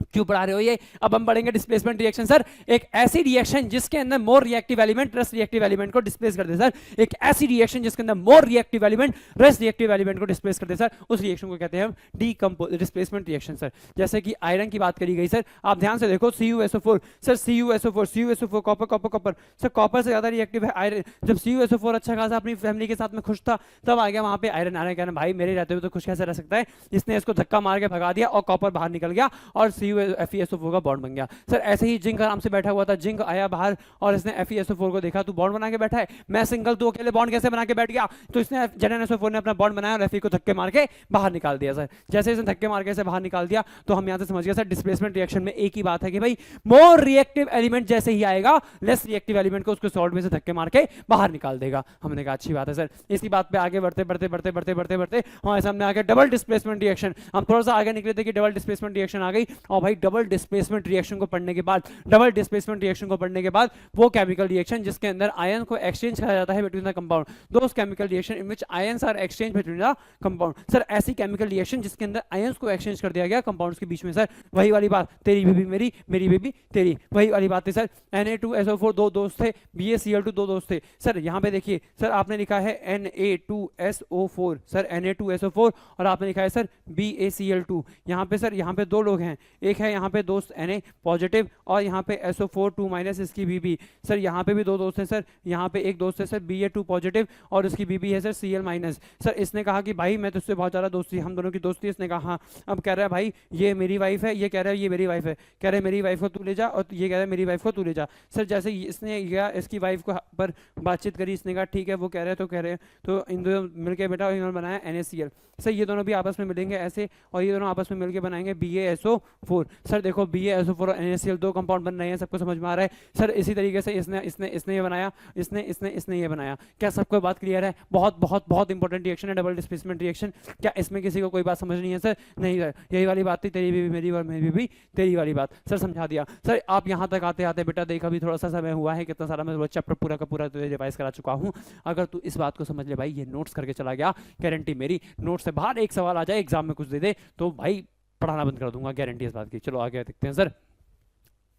S2: क्यों पढ़ा रहे हो ये? अब हम पढ़ेंगे डिस्प्लेसमेंट रिएक्शन सर। एक ऐसी रिएक्शन जिसके अंदर more reactive element rest reactive element को डिस्प्लेस कर दे सर। एक ऐसी रिएक्शन जिसके अंदर more reactive element rest reactive element को डिस्प्लेस कर दे सर, उस रिएक्शन को कहते हैं हम डिस्प्लेसमेंट रिएक्शन सर। जैसे कि आयरन की बात करी गई सर, आप ध्यान से देखो CuSO4 sir, CuSO4 copper copper copper sir, copper से ज्यादा रिएक्टिव है आयरन। जब CuSO4 अच्छा खासा अपनी फैमिली के साथ में खुश था, तब आ गया वहां पे आयरन। आयरन कहना भाई मेरे रहते हुए तो खुश कैसे रह सकता है, इसने इसको धक्का मार के भगा दिया और कॉपर बाहर निकल गया और FeSO4 का बॉन्ड बन गया सर। ऐसे ही जिंक आराम से बैठा हुआ था, जिंक आया बाहर और इसने FeSO4 को देखा, तू बॉन्ड बना के बैठा है, मैं सिंगल, तू अकेले बॉन्ड कैसे बना के बैठ गया? तो इसने ZnSO4 ने अपना बॉन्ड बनाया और Fe को धक्के मार के बाहर निकाल दिया सर। जैसे इसने धक्के मार के बाहर निकाल दिया तो हम यहां से समझ गए सर डिस्प्लेसमेंट रिएक्शन में एक ही बात है कि भाई मोर रिएक्टिव एलिमेंट जैसे ही आएगा, लेस रिएक्टिव एलिमेंट को उसको सॉल्ट में से धक्के मार के बाहर निकाल देगा। हमने कहा अच्छी बात है सर। इसी बात पे आगे बढ़ते बढ़ते बढ़ते बढ़ते बढ़ते बढ़ते हमारे सामने आ गया डबल डिस्प्लेसमेंट रिएक्शन। हम थोड़ा सा आगे निकले थे कि डबल डिस्प्लेसमेंट रिएक्शन आ गई, और भाई डबल डिस्प्लेसमेंट रिएक्शन को पढ़ने के बाद, डबल डिस्प्लेसमेंट रिएक्शन को पढ़ने के बाद वो केमिकल रिएक्शन जिसके अंदर आयन को एक्सचेंज करा जाता है between the compound, those chemical reaction in which ions are exchange between the compound. Sir ऐसी केमिकल रिएक्शन जिसके अंदर आयंस को एक्सचेंज कर दिया गया कंपाउंड्स के बीच में सर। वही वाली बात, तेरी बेबी मेरी, मेरी बेबी तेरी, वही वाली बात है सर। Na2SO4 दो दोस्त थे, BaCl2 दो दोस्त थे सर। यहाँ पे देखिए सर, आपने लिखा है Na2SO4 सर, Na2SO4, और आपने लिखा है सर BaCl2। यहाँ पे सर, यहाँ पे दो लोग हैं, एक है यहाँ पे दोस्त Na पॉजिटिव और यहाँ पे SO4 2 माइनस इसकी बीबी सर। यहाँ पे भी दो दोस्त हैं सर, यहाँ पे एक दोस्त है सर Ba2 पॉजिटिव और उसकी बीबी है सर Cl माइनस सर। इसने कहा कि भाई मैं तुझसे बहुत ज़्यादा दोस्ती, हम दोनों की दोस्ती। इसने कहा हाँ। अब कह रहा है भाई ये मेरी वाइफ है, ये कह रहा है ये मेरी वाइफ है, कह रहे मेरी वाइफ को तू ले जा, और ये कह रहा है मेरी वाइफ को तू ले जा सर। जैसे इसने या इसकी वाइफ को पर बातचीत करी, इसने कहा ठीक है वो कह रहे हैं तो कह रहे हैं, तो इन दोनों मिलकर बेटा इन्होंने बनाया NaCl सर। ये दोनों भी आपस में मिलेंगे ऐसे, और ये दोनों आपस में मिलकर बनाएंगे BaSO4 सर। देखो BaSO4 और NaCl दो कंपाउंड बन रहे हैं, सबको समझ में आ रहा है सर। इसी तरीके से इसने इसने इसने ये बनाया, इसने इसने इसने ये बनाया। क्या सबको बात क्लियर है? बहुत बहुत बहुत इंपॉर्टेंट रिएक्शन है डबल डिस्प्लेसमेंट रिएक्शन। क्या इसमें किसी को कोई बात समझ नहीं है सर? नहीं सर, यही वाली बात थी, तेरी भी मेरी और मेरी भी तेरी वाली बात सर, समझा दिया सर। आप यहाँ तक आते आते बेटा देख, अभी थोड़ा सा समय हुआ है, कितना सारा मैं चैप्टर पूरा का पूरा तुझे रिवाइज करा चुका हूँ। अगर तू इस बात को समझ ले भाई, ये नोट्स करके चला गया, गारंटी मेरी नोट्स से बाहर एक सवाल आ जाए एग्जाम में कुछ दे दे तो भाई पढ़ाना बंद कर दूंगा, गारंटी इस बात की। चलो आगे देखते हैं सर,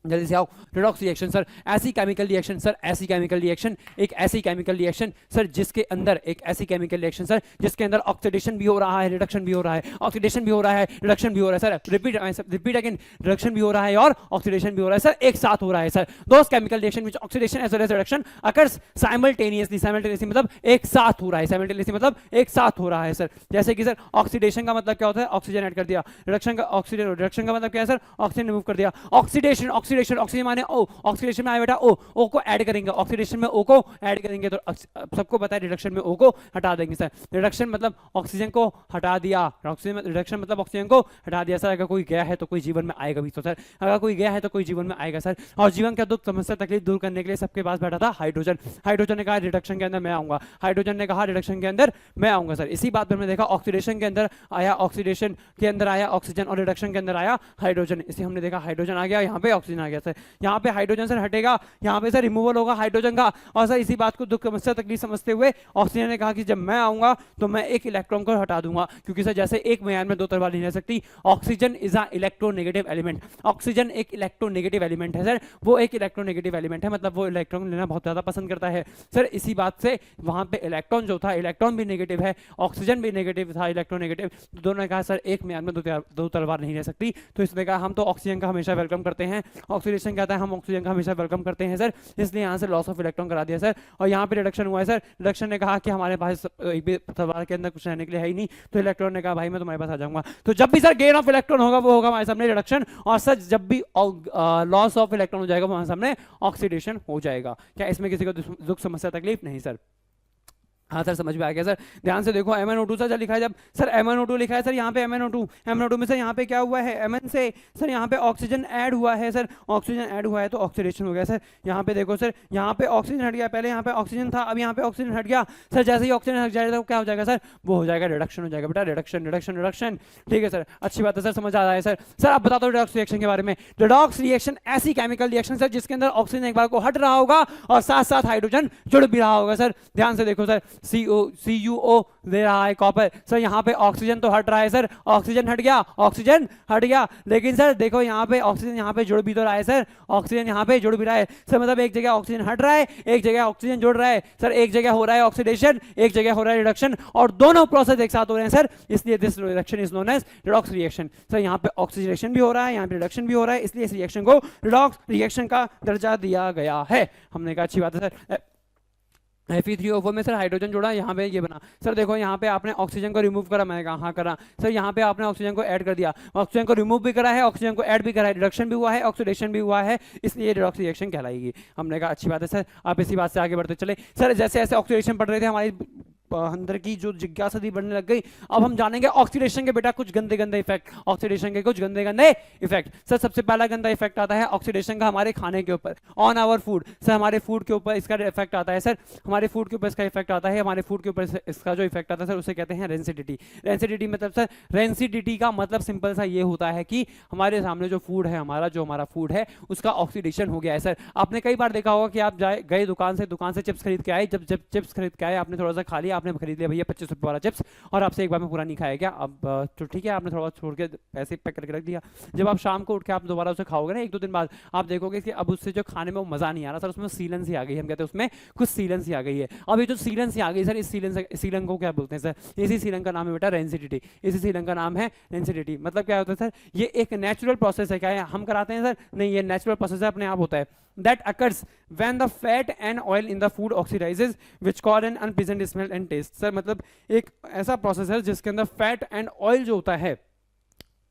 S2: जल्दी से आओ। रिडॉक्स रिएक्शन सर, ऐसी केमिकल रिएक्शन सर, ऐसी केमिकल रिएक्शन, एक ऐसी केमिकल रिएक्शन सर जिसके अंदर, एक ऐसी केमिकल रिएक्शन सर जिसके अंदर ऑक्सीडेशन भी हो रहा है, रिडक्शन भी हो रहा है, ऑक्सीडेशन भी हो रहा है, रिडक्शन भी हो रहा है सर। रिपीट अगेन, रिडक्शन भी हो रहा है और ऑक्सीडेशन भी हो रहा है सर, एक साथ हो रहा है sir. Those chemical reaction which oxidation as well as reduction occurs simultaneously, simultaneously मतलब एक साथ हो रहा है, साइमल्टेनियसली मतलब एक साथ हो रहा है सर। जैसे कि सर ऑक्सीडेशन का मतलब क्या होता है? ऑक्सीजन ऐड कर दिया। रिडक्शन का रिडक्शन का मतलब क्या है सर? ऑक्सीजन रिमूव कर दिया। ऑक्सीडेशन, ऑक्सीडेशन, ऑक्सीजन माने ओ, ऑक्सीडेशन में आया बेटा ओ को ऐड करेंगे, ऑक्सीडेशन में ओ को ऐड करेंगे, तो सबको पता है रिडक्शन में ओ को हटा देंगे सर। रिडक्शन मतलब ऑक्सीजन को हटा दिया, रिडक्शन मतलब ऑक्सीजन को हटा दिया सर। अगर कोई गया है तो कोई जीवन में आएगा भी तो सर, अगर कोई गया है तो कोई जीवन में आएगा सर। और जीवन का दुख समस्या तकलीफ दूर करने के लिए सबके पास बैठा था हाइड्रोजन। हाइड्रोजन ने कहा रिडक्शन के अंदर मैं आऊंगा, हाइड्रोजन ने कहा रिडक्शन के अंदर मैं आऊंगा सर। इसी बात पर हमने देखा ऑक्सीडेशन के अंदर आया, ऑक्सीडेशन के अंदर आया ऑक्सीजन, और रिडक्शन के अंदर आया हाइड्रोजन। इसे हमने देखा हाइड्रोजन आ गया, यहाँ पे ऑक्सीजन आ गया सर। यहाँ पे हाइड्रोजन सर हटेगा, यहाँ पे सर रिमूवल होगा हाइड्रोजन का। और सर इसी बात को दुख समस्या तकलीफ समझते हुए ऑक्सीजन ने कहा कि जब मैं आऊंगा तो मैं एक इलेक्ट्रॉन को हटा दूंगा, क्योंकि सर जैसे एक म्यान में दो तलवार नहीं रह सकती। Oxygen is a electronegative element, oxygen एक इलेक्ट्रोनेगेटिव एलिमेंट है सर, वो एक इलेक्ट्रोनेगेटिव एलिमेंट है, मतलब वो इलेक्ट्रॉन लेना बहुत ज्यादा पसंद करता है सर। इसी बात से वहां पे इलेक्ट्रॉन जो था, इलेक्ट्रॉन भी नेगेटिव है, ऑक्सीजन भी नेगेटिव था, इलेक्ट्रोनेगेटिव। दोनों ने कहा सर एक म्यान में दो तलवार नहीं रह सकती, तो इसने कहा हम तो ऑक्सीजन का हमेशा वेलकम करते हैं। ऑक्सीडेशन कहता है हम ऑक्सीजन का हमेशा वेलकम करते हैं सर, इसलिए यहाँ से लॉस ऑफ इलेक्ट्रॉन करा दिया सर। और यहाँ पे रिडक्शन हुआ है सर, रिडक्शन ने कहा कि हमारे पास एक भी तलवार के अंदर कुछ रहने के लिए है ही नहीं, तो इलेक्ट्रॉन ने कहा भाई मैं तुम्हारे पास आ जाऊंगा। तो जब भी सर गेन ऑफ इलेक्ट्रॉन होगा वो होगा हमारे सामने रिडक्शन, और सर जब भी लॉस ऑफ इलेक्ट्रॉन हो जाएगा वो हमारे सामने ऑक्सीडेशन हो जाएगा। क्या इसमें किसी को दुख समस्या तकलीफ? नहीं सर। हाँ सर समझ में आ गया सर। ध्यान से देखो MnO2 सर लिखा है, जब सर MnO2 लिखा है सर, यहाँ पे MnO2 में सर यहाँ पे क्या हुआ है, Mn से सर यहाँ पे ऑक्सीजन ऐड हुआ है सर, ऑक्सीजन ऐड हुआ है तो ऑक्सीडेशन हो गया सर। यहाँ पे देखो सर, यहाँ पे ऑक्सीजन हट गया, पहले यहाँ पे ऑक्सीजन था, अब यहाँ पे ऑक्सीजन हट गया सर। जैसे ही ऑक्सीजन हट जाएगा तो क्या हो जाएगा सर? वो हो जाएगा रिडक्शन हो जाएगा बेटा, रिडक्शन रिडक्शन रिडक्शन। ठीक है सर, अच्छी बात है सर, समझ आ रहा है सर। सर आप बता दो रिडॉक्स रिएक्शन के बारे में। रिडॉक्स रिएक्शन ऐसी केमिकल रिएक्शन सर जिसके अंदर ऑक्सीजन एक बार को हट रहा होगा और साथ साथ हाइड्रोजन जुड़ भी रहा होगा सर। ध्यान से देखो सर, CuO दे रहा है कॉपर। सर यहाँ पे ऑक्सीजन तो हट रहा है सर, ऑक्सीजन हट गया, ऑक्सीजन हट गया, लेकिन सर देखो यहाँ पे ऑक्सीजन यहाँ पे जुड़ भी तो रहा है सर, ऑक्सीजन यहाँ पे जुड़ भी रहा है सर, मतलब एक जगह ऑक्सीजन हट रहा है, एक जगह ऑक्सीजन जुड़ रहा है सर, एक जगह हो रहा है ऑक्सीडेशन, एक जगह हो रहा है रिडक्शन, और दोनों प्रोसेस एक साथ हो रहे हैं सर, इसलिए this reaction is known as redox reaction. Sir यहाँ पे ऑक्सीडेशन भी हो रहा है, यहाँ पे रिडक्शन भी हो रहा है, इसलिए इस रिएक्शन को रिडॉक्स रिएक्शन का दर्जा दिया गया है। हमने कहा अच्छी बात है सर। Fe3O4 में सर हाइड्रोजन जोड़ा, यहाँ पे ये बना। सर देखो यहाँ पे आपने ऑक्सीजन को रिमूव करा, मैंने कहा हाँ करा। सर यहाँ पे आपने ऑक्सीजन को ऐड कर दिया, ऑक्सीजन को रिमूव भी करा है, ऑक्सीजन को ऐड भी करा है, रिडक्शन भी हुआ है, ऑक्सीडेशन भी हुआ है, इसलिए रिडॉक्स रिएक्शन कहलाएगी। हमने कहा अच्छी बात है सर, आप इसी बात से आगे बढ़ते चले। सर जैसे जैसे ऑक्सीडेशन पढ़ रहे थे हमारी अंदर की जो जिज्ञासा थी बढ़ने लग गई। अब हम जानेंगे ऑक्सीडेशन के बेटा कुछ गंदे गंदे इफेक्ट, ऑक्सीडेशन के कुछ गंदे गंदे इफेक्ट। सर सबसे पहला गंदा इफेक्ट आता है ऑक्सीडेशन का हमारे खाने के ऊपर, ऑन आवर फूड। सर हमारे फूड के ऊपर इसका इफेक्ट आता है सर, हमारे फूड के ऊपर इसका इफेक्ट आता है, हमारे फूड के ऊपर इसका जो इफेक्ट आता है सर उसे कहते हैं रेंसिडिटी। रेंसिडिटी मतलब सर, रेंसिडिटी का मतलब सिंपल सा ये होता है कि हमारे सामने जो फूड है, हमारा फूड है उसका ऑक्सीडेशन हो गया है। सर आपने कई बार देखा होगा कि आप गए दुकान से चिप्स खरीद के आए, जब चिप्स खरीद के आए आपने थोड़ा सा खा लिया, आपने खरीद लिया भैया 25 रुपये वाला चिप्स, और आपसे एक बार में पूरा नहीं खाया क्या, अब तो ठीक है आपने थोड़ा छोड़ के पैसे पैक करके रख दिया। जब आप शाम को उठ के आप दोबारा उसे खाओगे ना 1-2 दिन बाद, आप देखोगे कि अब उससे जो खाने में वो मजा नहीं आ रहा सर, उसमें सीलन सी आ गई, हम कहते हैं उसमें कुछ सीलन सी आ गई है। अब ये जो सीलन सी आ गई सर, इस सीलन को क्या बोलते हैं सर, इसी सीलन का नाम है बेटा रेंसिडिटी, इसी सीलन का नाम है रेंसिडिटी। मतलब क्या होता है सर, ये एक नेचुरल प्रोसेस है, क्या है हम कराते हैं सर, नहीं ये नेचुरल प्रोसेस है, अपने आप होता है। That occurs when the fat and oil in the food oxidizes, which cause an unpleasant smell and taste। Sir मतलब एक ऐसा प्रोसेस है जिसके अंदर फैट एंड ऑयल जो होता है,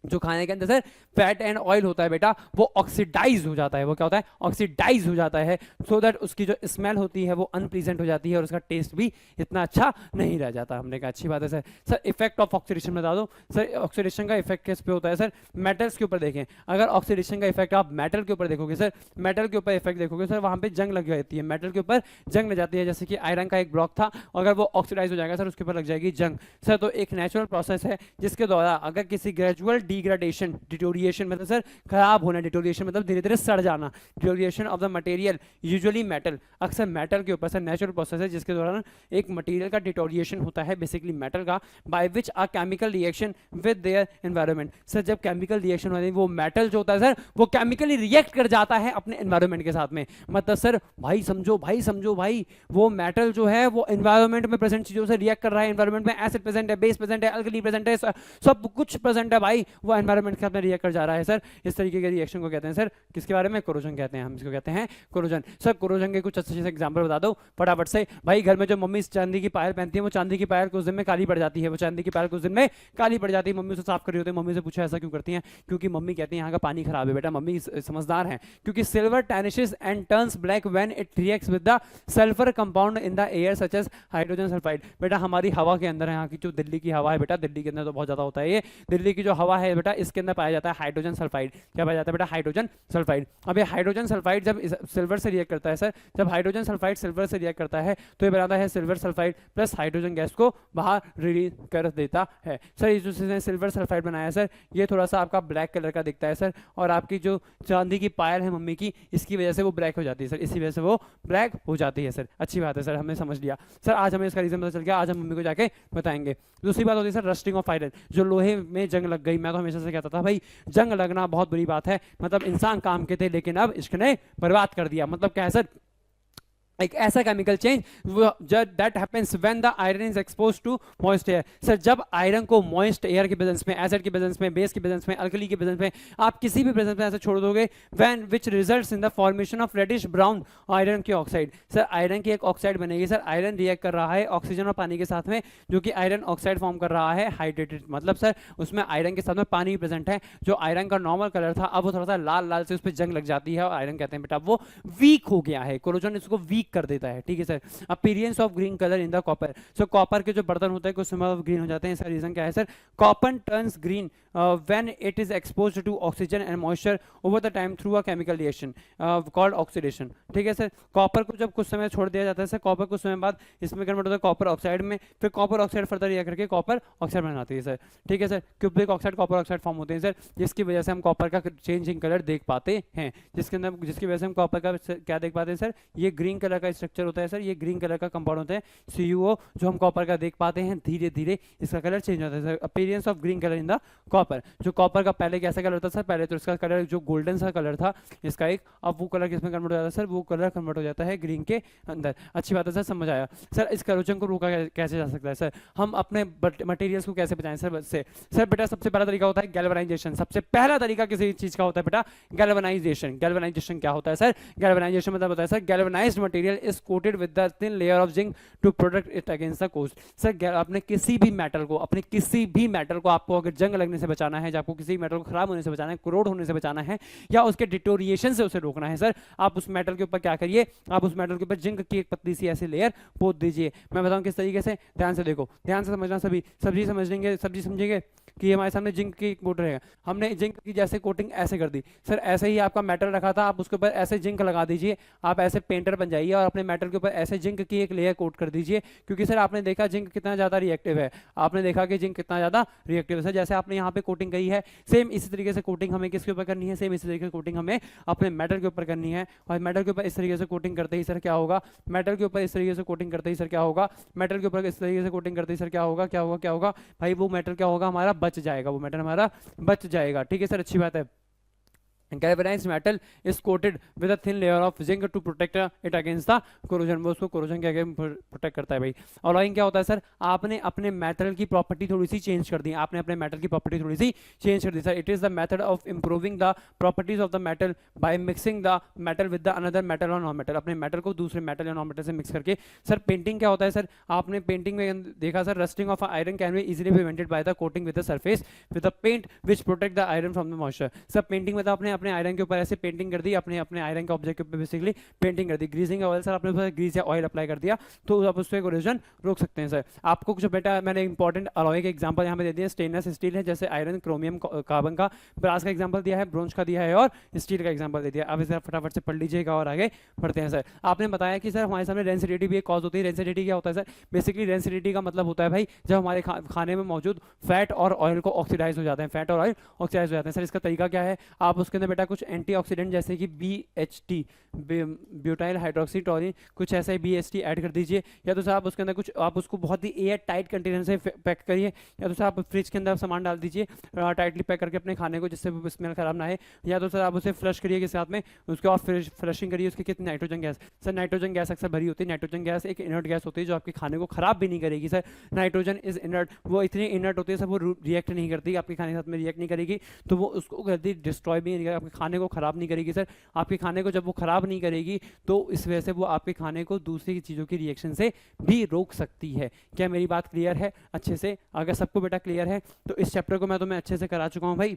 S2: जो खाने के अंदर सर फैट एंड ऑयल होता है बेटा, वो ऑक्सीडाइज हो जाता है। वो क्या होता है, ऑक्सीडाइज हो जाता है, सो दैट उसकी जो स्मेल होती है वो अनप्लीजेंट हो जाती है और उसका टेस्ट भी इतना अच्छा नहीं रह जाता। हमने कहा अच्छी बात है sir. Sir effect of oxidation बता दो सर, ऑक्सीडेशन का इफेक्ट किस पे होता है सर, मेटल्स के ऊपर देखें। अगर ऑक्सीडेशन का इफेक्ट आप मेटल के ऊपर देखोगे सर, मेटल के ऊपर इफेक्ट देखोगे सर, वहाँ पे जंग लग जाती है, मेटल के ऊपर जंग लग जाती है। जैसे कि आयरन का एक ब्लॉक था, अगर वो ऑक्सीडाइज हो जाएगा सर उसके ऊपर लग जाएगी जंग। सर तो एक नेचुरल प्रोसेस है जिसके द्वारा अगर किसी ग्रेजुअल डिग्रेडेशन, डिटोरिएशन मतलब सर खराब होना, डिटोरिएशन मतलब धीरे धीरे सड़ जाना, deterioration of the material usually metal, अक्सर मेटल के ऊपर सर नेचुरल प्रोसेस है जिसके दौरान एक मटेरियल का डिटोरिएशन होता है, बेसिकली मेटल का, by which a chemical reaction with their environment. Sir जब केमिकल रिएक्शन होता है वो मेटल जो होता है सर वो केमिकली रिएक्ट कर जाता है अपने एनवायरनमेंट के साथ में। मतलब सर भाई समझो भाई वो मेटल जो है वो एनवायरनमेंट में प्रेजेंट चीजों से रिएक्ट कर रहा है, एनवायरनमेंट में एसिड प्रेजेंट है, बेस प्रेजेंट है, अल्कली प्रेजेंट है, सब कुछ प्रेजेंट है भाई, वो एनवायरनमेंट के साथ में रिएक्ट कर जा रहा है सर। इस तरीके के रिएक्शन को कहते हैं सर, किसके बारे में, कोरोजन कहते हैं, हम इसको कहते हैं कोरोजन। सर कोरोजन के कुछ अच्छे से एग्जांपल बता दो फटाफट से। भाई घर में जो मम्मी चांदी की पायल पहनती है, वो चांदी की पायल कुछ दिन में काली पड़ जाती है, वो चांदी की पायल कुछ दिन में काली पड़ जाती है, मम्मी उसे साफ कर रही होती है, मम्मी से पूछा ऐसा क्यों करती हैं, क्योंकि मम्मी कहती है यहाँ का पानी खराब है। बेटा मम्मी समझदार है, क्योंकि silver tarnishes and turns black when it reacts with the sulphur compound in the air such as hydrogen sulphide. बेटा हमारी हवा के अंदर है, यहाँ की जो दिल्ली की हवा है बेटा, दिल्ली के अंदर तो बहुत ज्यादा होता है ये, दिल्ली की जो हवा है बेटा इसके अंदर पाया जाता है हाइड्रोजन सल्फाइड। क्या पाया जाता है बेटा, हाइड्रोजन सल्फाइड। अब ये हाइड्रोजन सल्फाइड जब सिल्वर से रिएक्ट करता है सर, जब हाइड्रोजन सल्फाइड सिल्वर से रिएक्ट करता है तो ये बनाता है silver sulphide plus hydrogen gas को बाहर रिलीज कर देता है। सर ये जो सिल्वर सल्फाइड बनाया सर, ये थोड़ा सा आपका ब्लैक कलर का दिखता है सर, और आपकी जो चांदी की पायल है मम्मी की, इसकी वजह से वो ब्लैक हो जाती है सर, इसी वजह से वो ब्लैक हो जाती है सर। अच्छी बात है सर, हमने समझ लिया सर, आज हमें इसका रीजन पता चल गया, आज हम मम्मी को जाके बताएंगे। दूसरी बात होती है सर रस्टिंग ऑफ आयरन, जो लोहे में जंग लग गई। मैं तो हमेशा से कहता था भाई जंग लगना बहुत बुरी बात है, मतलब इंसान काम के थे लेकिन अब इश्क ने बर्बाद कर दिया। मतलब क्या है सर, एक ऐसा chemical change that happens when the iron is exposed to moist air. Sir जब आयरन को मॉइस्ट एयर के प्रेजेंस में, एसिड के प्रेजेंस में, बेस के प्रेजेंस में, अल्कली के प्रेजेंस में, आप किसी भी प्रेजेंस में ऐसे छोड़ दोगे, when which results in the formation of reddish brown iron की ऑक्साइड। सर आयरन की एक ऑक्साइड बनेगी सर, आयरन रिएक्ट कर रहा है ऑक्सीजन और पानी के साथ में, जो कि आयरन ऑक्साइड फॉर्म कर रहा है हाइड्रेटेड, मतलब सर उसमें आयरन के साथ में पानी प्रेजेंट है। जो आयरन का नॉर्मल कलर था अब वो थोड़ा सा लाल लाल से उस पर जंग लग जाती है और आयरन कहते हैं बेटा वो वीक हो गया है, कोरोजन इसको वीक कर देता है। ठीक है sir, appearance of green colour in the copper. So copper के जो बर्तन होते हैं कुछ समय ग्रीन हो जाते हैं, इसका रीजन क्या है sir, copper turns green when it is exposed to oxygen and moisture over the time through a chemical reaction called oxidation. ठीक है सर, कॉपर को जब कुछ समय छोड़ दिया जाता है सर, कॉपर कुछ समय बाद इसमें कन्वर्ट होता है कॉपर ऑक्साइड में, फिर कॉपर ऑक्साइड फर्दर रिएक्ट करके कॉपर ऑक्साइड बनाती है सर। ठीक है sir, cubic oxide copper oxide form होते हैं सर, जिसकी वजह से हम कॉपर का चेंजिंग कलर देख पाते हैं, जिसकी वजह से हम कॉपर का क्या देख पाते हैं सर, ये ग्रीन कलर का स्ट्रक्चर होता है सर, ये ग्रीन कलर का कंपाउंड होता है CuO, जो हम कॉपर का देख पाते हैं। धीरे धीरे इसका कलर चेंज होता है sir, appearance of green colour in the copper. जो कॉपर का पहले कैसा कलर था सर, पहले तो इसका कलर जो गोल्डन सा कलर था इसका एक, अब वो कलर किसमें कन्वर्ट हो जाता है सर, वो कलर कन्वर्ट हो जाता है ग्रीन के अंदर। अच्छी बात है सर, समझ आया सर। इस करोजन को रोका कैसे जा सकता है सर, हम अपने मटेरियल्स को कैसे बचाएं सर से? सर बेटा सबसे पहला तरीका होता है गैल्वेनाइजेशन। सबसे पहला तरीका किसी चीज का होता है बेटा गैल्वेनाइजेशन। गैल्वेनाइजेशन क्या होता है सर? गैल्वेनाइजेशन मतलब होता है sir, galvanized material is coated with the thin layer of zinc to protect it against the coast. Sir आपने किसी भी मेटल को, अपने किसी भी मेटल को आपको अगर जंग लगने से बचाना है, आपको किसी मेटल को खराब होने से बचाना है, कोरोड होने से बचाना है, या उसके डिटोरिएशन से उसे रोकना है सर, आप उस मेटल के ऊपर क्या करिए, आप उस मेटल के ऊपर जिंक की एक पतली सी ऐसी लेयर पोत दीजिए। मैं बताऊं किस तरीके से, ध्यान से देखो, ध्यान से समझना सभी, सब्जी समझेंगे, सब्जी समझेंगे कि हमारे सामने जिंक की कोट रहेगा, हमने जिंक की जैसे कोटिंग ऐसे कर दी सर, ऐसे ही आपका मेटल रखा था, आप उसके ऊपर ऐसे जिंक लगा दीजिए, आप ऐसे पेंटर बन जाइए और अपने मेटल के ऊपर ऐसे जिंक की एक लेयर कोट कर दीजिए। क्योंकि सर आपने देखा जिंक कितना ज्यादा रिएक्टिव है, आपने देखा कि जिंक कितना ज्यादा रिएक्टिव है सर। जैसे आपने यहाँ पे कोटिंग करी है, सेम इसी तरीके से कोटिंग हमें किसके ऊपर करनी है, सेम इसी तरीके से कोटिंग हमें अपने मेटल के ऊपर करनी है। और मेटल के ऊपर इस तरीके से कोटिंग करते ही सर क्या होगा, मेटल के ऊपर इस तरीके से कोटिंग करते ही सर क्या होगा, मेटल के ऊपर इस तरीके से कोटिंग करते ही सर क्या होगा, क्या होगा, क्या होगा भाई, वो मेटल क्या होगा हमारा, बच जाएगा, वो मेटल हमारा बच जाएगा। ठीक है सर, अच्छी बात है। Galvanized metal is coated with a thin layer of zinc to protect it against the corrosion। वो उसको corrosion के अगेंस्ट प्रोटेक्ट करता है भाई। अलॉइंग क्या होता है सर, आपने अपने मेटल की प्रॉपर्टी थोड़ी सी चेंज कर दी, आपने अपने मेटल की प्रॉपर्टी थोड़ी सी चेंज कर दी sir. It is the method of improving the properties of the metal by mixing the metal with the another metal और नॉन मेटल। अपने मेटल को दूसरे मेटल या नॉन मेटल से मिक्स करके। सर पेंटिंग क्या होता है सर, आपने पेंटिंग में देखा sir, rusting of iron can be easily prevented by the coating with the surface with the paint which protect the iron from the moisture. Sir painting में तो आपने अपने आयरन के ऊपर ऐसे पेंटिंग कर दी, अपने अपने आयरन के ऑब्जेक्ट के ऊपर बेसिकली पेंटिंग कर दी। ग्रीसिंग ऑयल सर, आपने ऊपर ग्रीस या ऑयल अप्लाई कर दिया तो आप उससे कोरोजन रोक सकते हैं सर। आपको कुछ बेटा मैंने इंपॉर्टेंट अलॉय के एग्जांपल यहाँ पे दे दिए। स्टेनलेस स्टील है, जैसे आयरन, क्रोमियम, कार्बन का, ब्रास का एग्जांपल दिया है, ब्रोंज का दिया है और स्टील का एग्जांपल दे दिया। अब इसे फटाफट से पढ़ लीजिएगा और आगे बढ़ते हैं सर। आपने बताया कि सर हमारे सामने रेंसिडिटी भी एक कॉज होती है। रेंसिडिटी क्या होता है सर, बेसिकली रेंसिडिटी का मतलब होता है भाई जब हमारे खाने में मौजूद फैट और ऑयल को ऑक्सीडाइज हो जाते हैं, फैट और ऑयल ऑक्सीडाइज हो जाते हैं सर। इसका तरीका क्या है, आप उसके अंदर बेटा कुछ एंटीऑक्सीडेंट जैसे कि BHT ब्यूटाइल हाइड्रोक्सी टॉलिन कुछ ऐसे BHT ऐड कर दीजिए, या तो सर आप उसके अंदर कुछ आप उसको बहुत ही एयर टाइट कंटेनर से पैक करिए, या तो सर आप फ्रिज के अंदर सामान डाल दीजिए टाइटली पैक करके अपने खाने को, जिससे स्मेल खराब ना है, या तो सर आप उसे फ्लश करिए के साथ में, उसके बाद फ्लशिंग करिए उसकी कितनी nitrogen gas. Sir nitrogen gas अक्सर भरी होती है, नाइट्रोजन गैस एक इनर्ट गैस होती है जो आपके खाने को खराब भी नहीं करेगी सर। नाइट्रोजन इज इनर्ट, वो इतनी इनर्ट होती है सर, वो रिएक्ट नहीं करती, आपके खाने के साथ में रिएक्ट नहीं करेगी, तो वो उसको जल्दी डिस्ट्रॉय भी नहीं करेगी, आपके खाने को खराब नहीं करेगी सर। आपके खाने को जब वो खराब नहीं करेगी तो इस वजह से वो आपके खाने को दूसरी चीज़ों की रिएक्शन से भी रोक सकती है। क्या मेरी बात क्लियर है अच्छे से? अगर सबको बेटा क्लियर है तो इस चैप्टर को मैं तुम्हें अच्छे से करा चुका हूँ भाई।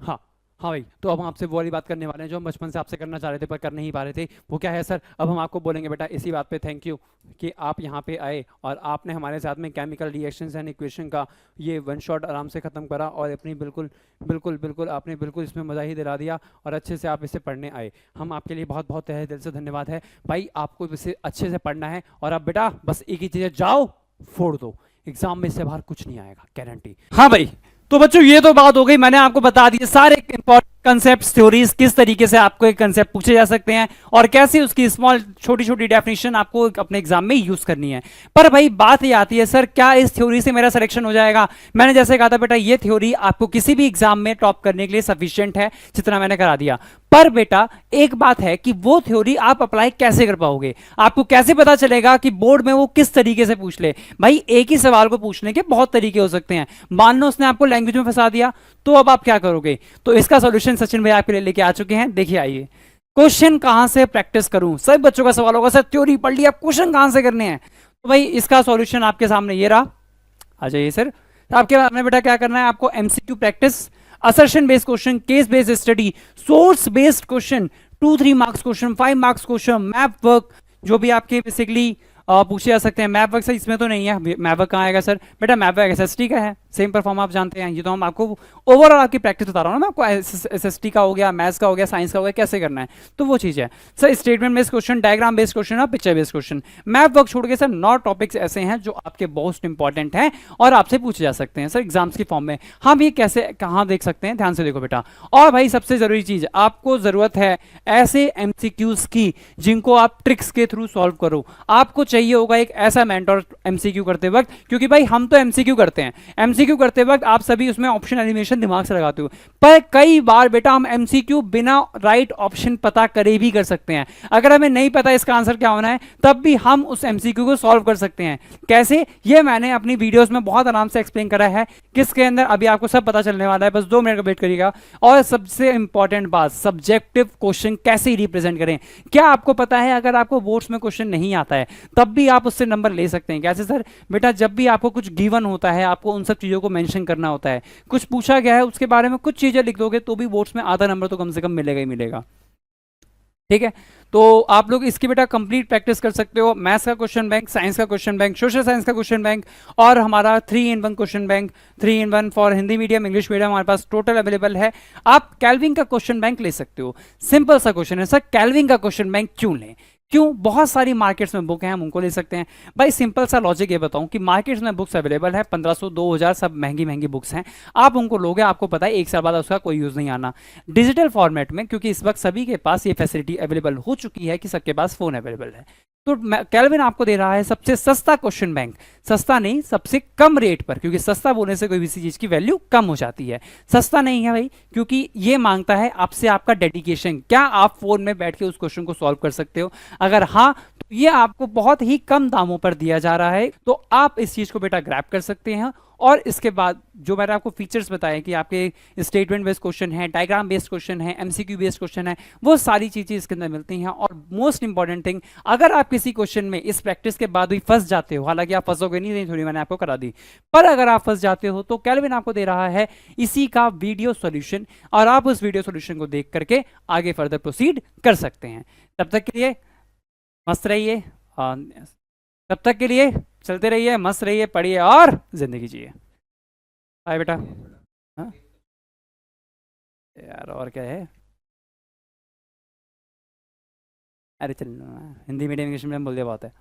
S2: हाँ भाई, तो अब हम आपसे वो वाली बात करने वाले हैं जो हम बचपन से आपसे करना चाह रहे थे पर कर नहीं पा रहे थे। वो क्या है सर, अब हम आपको बोलेंगे बेटा इसी बात पे थैंक यू कि आप यहाँ पे आए और आपने हमारे साथ में केमिकल रिएक्शंस एंड इक्वेशन का ये वन शॉट आराम से ख़त्म करा और अपनी बिल्कुल आपने बिल्कुल इसमें मज़ा ही दिला दिया और अच्छे से आप इसे पढ़ने आए। हम आपके लिए बहुत बहुत तहे दिल से धन्यवाद है भाई। आपको इसे अच्छे से पढ़ना है और अब बेटा बस एक ही चीज़ है, जाओ फोड़ दो, एग्जाम में इससे बाहर कुछ नहीं आएगा, गारंटी। हाँ भाई, तो बच्चों ये तो बात हो गई, मैंने आपको बता दिए सारे इंपॉर्टेंट कंसेप्ट, थ्योरीज, किस तरीके से आपको एक कंसेप्ट पूछे जा सकते हैं और कैसे उसकी स्मॉल छोटी छोटी डेफिनेशन आपको अपने एग्जाम में यूज करनी है। पर भाई बात ये आती है सर, क्या इस थ्योरी से मेरा सिलेक्शन हो जाएगा? मैंने जैसे कहा था बेटा, ये थ्योरी आपको किसी भी एग्जाम में टॉप करने के लिए सफिशिएंट है जितना मैंने करा दिया। पर बेटा एक बात है कि वो थ्योरी आप अप्लाई कैसे कर पाओगे, आपको कैसे पता चलेगा कि बोर्ड में वो किस तरीके से पूछ ले? भाई एक ही सवाल को पूछने के बहुत तरीके हो सकते हैं। मान लो उसने आपको लैंग्वेज में फंसा दिया, तो अब आप क्या करोगे? तो इसका सॉल्यूशन सचिन भाई आपके लिए लेके आ चुके हैं। देखिए आइए, क्वेश्चन कहां से प्रैक्टिस करूं? सभी बच्चों का सवाल होगा सर थ्योरी पढ़ लिया, क्वेश्चन कहां से करने हैं? तो भाई इसका सॉल्यूशन आपके सामने ये रहा, आ जाइए सर। तो आपके आपने बेटा क्या करना है, आपको MCQ practice, assertion based question, case based study, source based question, 2-3 marks question, 5 marks question, map work, जो भी आपके बेसिकली पूछे जा सकते हैं। मैप वर्क सर इसमें तो नहीं है, मैप वर्क कहाँ आएगा सर? बेटा मैप वर्क एसएसटी का है,
S1: सेम परफॉर्म आप जानते हैं। ये तो हम आपको ओवरऑल आपकी प्रैक्टिस बता रहा हूँ ना, मैं आपको एसएसटी का हो गया, मैथ्स का हो गया, साइंस का हो गया, कैसे करना है, तो वो चीज़ है sir. Statement based question, diagram based question और picture based question, map work छोड़ के सर 9 टॉपिक्स ऐसे हैं जो आपके मोस्ट इंपॉर्टेंट हैं और आपसे पूछे जा सकते हैं सर एग्जाम्स की फॉर्म में। हम ये कैसे कहाँ देख सकते हैं, ध्यान से देखो बेटा। और भाई सबसे जरूरी चीज, आपको जरूरत है ऐसे एमसीक्यूज की जिनको आप ट्रिक्स के थ्रू सॉल्व करो। आपको चाहिए होगा एक ऐसा मेंटर एमसीक्यू करते वक्त, क्योंकि भाई हम तो एमसीक्यू करते हैं, एमसीक्यू करते वक्त आप सभी उसमें ऑप्शन एलिमिनेशन दिमाग से लगाते हो, पर कई बार बेटा हम एमसीक्यू बिना राइट ऑप्शन पता करे भी कर सकते हैं। अगर हमें नहीं पता इसका आंसर क्या होना है, तब भी हम उस एमसीक्यू को सॉल्व कर सकते हैं। कैसे, ये मैंने अपनी वीडियोस में बहुत आराम से एक्सप्लेन करा है, किसके अंदर अभी आपको सब पता चलने वाला है, बस 2 मिनट का वेट करिएगा। और सबसे इंपॉर्टेंट बात, सब्जेक्टिव क्वेश्चन कैसे रिप्रेजेंट करें। क्या आपको पता है अगर आपको बोर्ड्स में क्वेश्चन नहीं आता है तब भी आप उससे नंबर ले सकते हैं। कैसे सर, बेटा जब भी आपको कुछ गिवन होता है आपको उन सब चीजों को मेंशन करना होता है, कुछ पूछा गया है उसके बारे में कुछ चीजें लिख दोगे तो भी बोर्ड्स में आधा नंबर तो कम से कम मिलेगा ही मिलेगा। ठीक है, तो आप लोग इसकी बेटा कंप्लीट प्रैक्टिस कर सकते हो। मैथ्स का क्वेश्चन बैंक, साइंस का क्वेश्चन बैंक, सोशल साइंस का क्वेश्चन बैंक और हमारा 3 in 1 question bank, 3 in 1 for Hindi medium, English medium हमारे पास टोटल अवेलेबल है। आप कैल्विन का क्वेश्चन बैंक ले सकते हो। सिंपल सा क्वेश्चन है सर, कैल्विन का क्वेश्चन बैंक क्यों लें, क्यों, बहुत सारी मार्केट्स में बुक हैं, हम उनको ले सकते हैं। भाई सिंपल सा लॉजिक ये बताऊं कि मार्केट्स में बुक्स अवेलेबल है 1500 2000 सब महंगी महंगी बुक्स हैं। आप उनको लोगे, आपको पता है 1 साल बाद उसका कोई यूज नहीं आना। डिजिटल फॉर्मेट में क्योंकि इस वक्त सभी के पास ये फैसिलिटी अवेलेबल हो चुकी है कि सबके पास फोन अवेलेबल है, तो कैल्विन आपको दे रहा है सबसे सस्ता क्वेश्चन बैंक। सस्ता नहीं, सबसे कम रेट पर, क्योंकि सस्ता बोलने से कोई भी चीज की वैल्यू कम हो जाती है। सस्ता नहीं है भाई, क्योंकि ये मांगता है आपसे आपका डेडिकेशन। क्या आप फोन में बैठ के उस क्वेश्चन को सॉल्व कर सकते हो? अगर हाँ, तो ये आपको बहुत ही कम दामों पर दिया जा रहा है, तो आप इस चीज को बेटा ग्रैब कर सकते हैं। और इसके बाद जो मैंने आपको फीचर्स बताए कि आपके स्टेटमेंट बेस्ड क्वेश्चन है, डायग्राम बेस्ड क्वेश्चन है, एमसीक्यू बेस्ड क्वेश्चन है, वो सारी चीजें इसके अंदर मिलती हैं। और मोस्ट इंपॉर्टेंट थिंग, अगर आप किसी क्वेश्चन में इस प्रैक्टिस के बाद भी फंस जाते हो, हालांकि आप फंसोगे नहीं, थोड़ी मैंने आपको करा दी, पर अगर आप फंस जाते हो तो कैल्विन आपको दे रहा है इसी का वीडियो सॉल्यूशन, और आप उस वीडियो सॉल्यूशन को देख करके आगे फर्दर प्रोसीड कर सकते हैं। तब तक के लिए मस्त रहिए, तब तक के लिए चलते रहिए, मस्त रहिए, पढ़िए और जिंदगी जिए। बाय बेटा। हाँ यार, और क्या है, अरे चल, हिंदी मीडियम इंग्लिश मीडियम बोल दिया, बहुत है।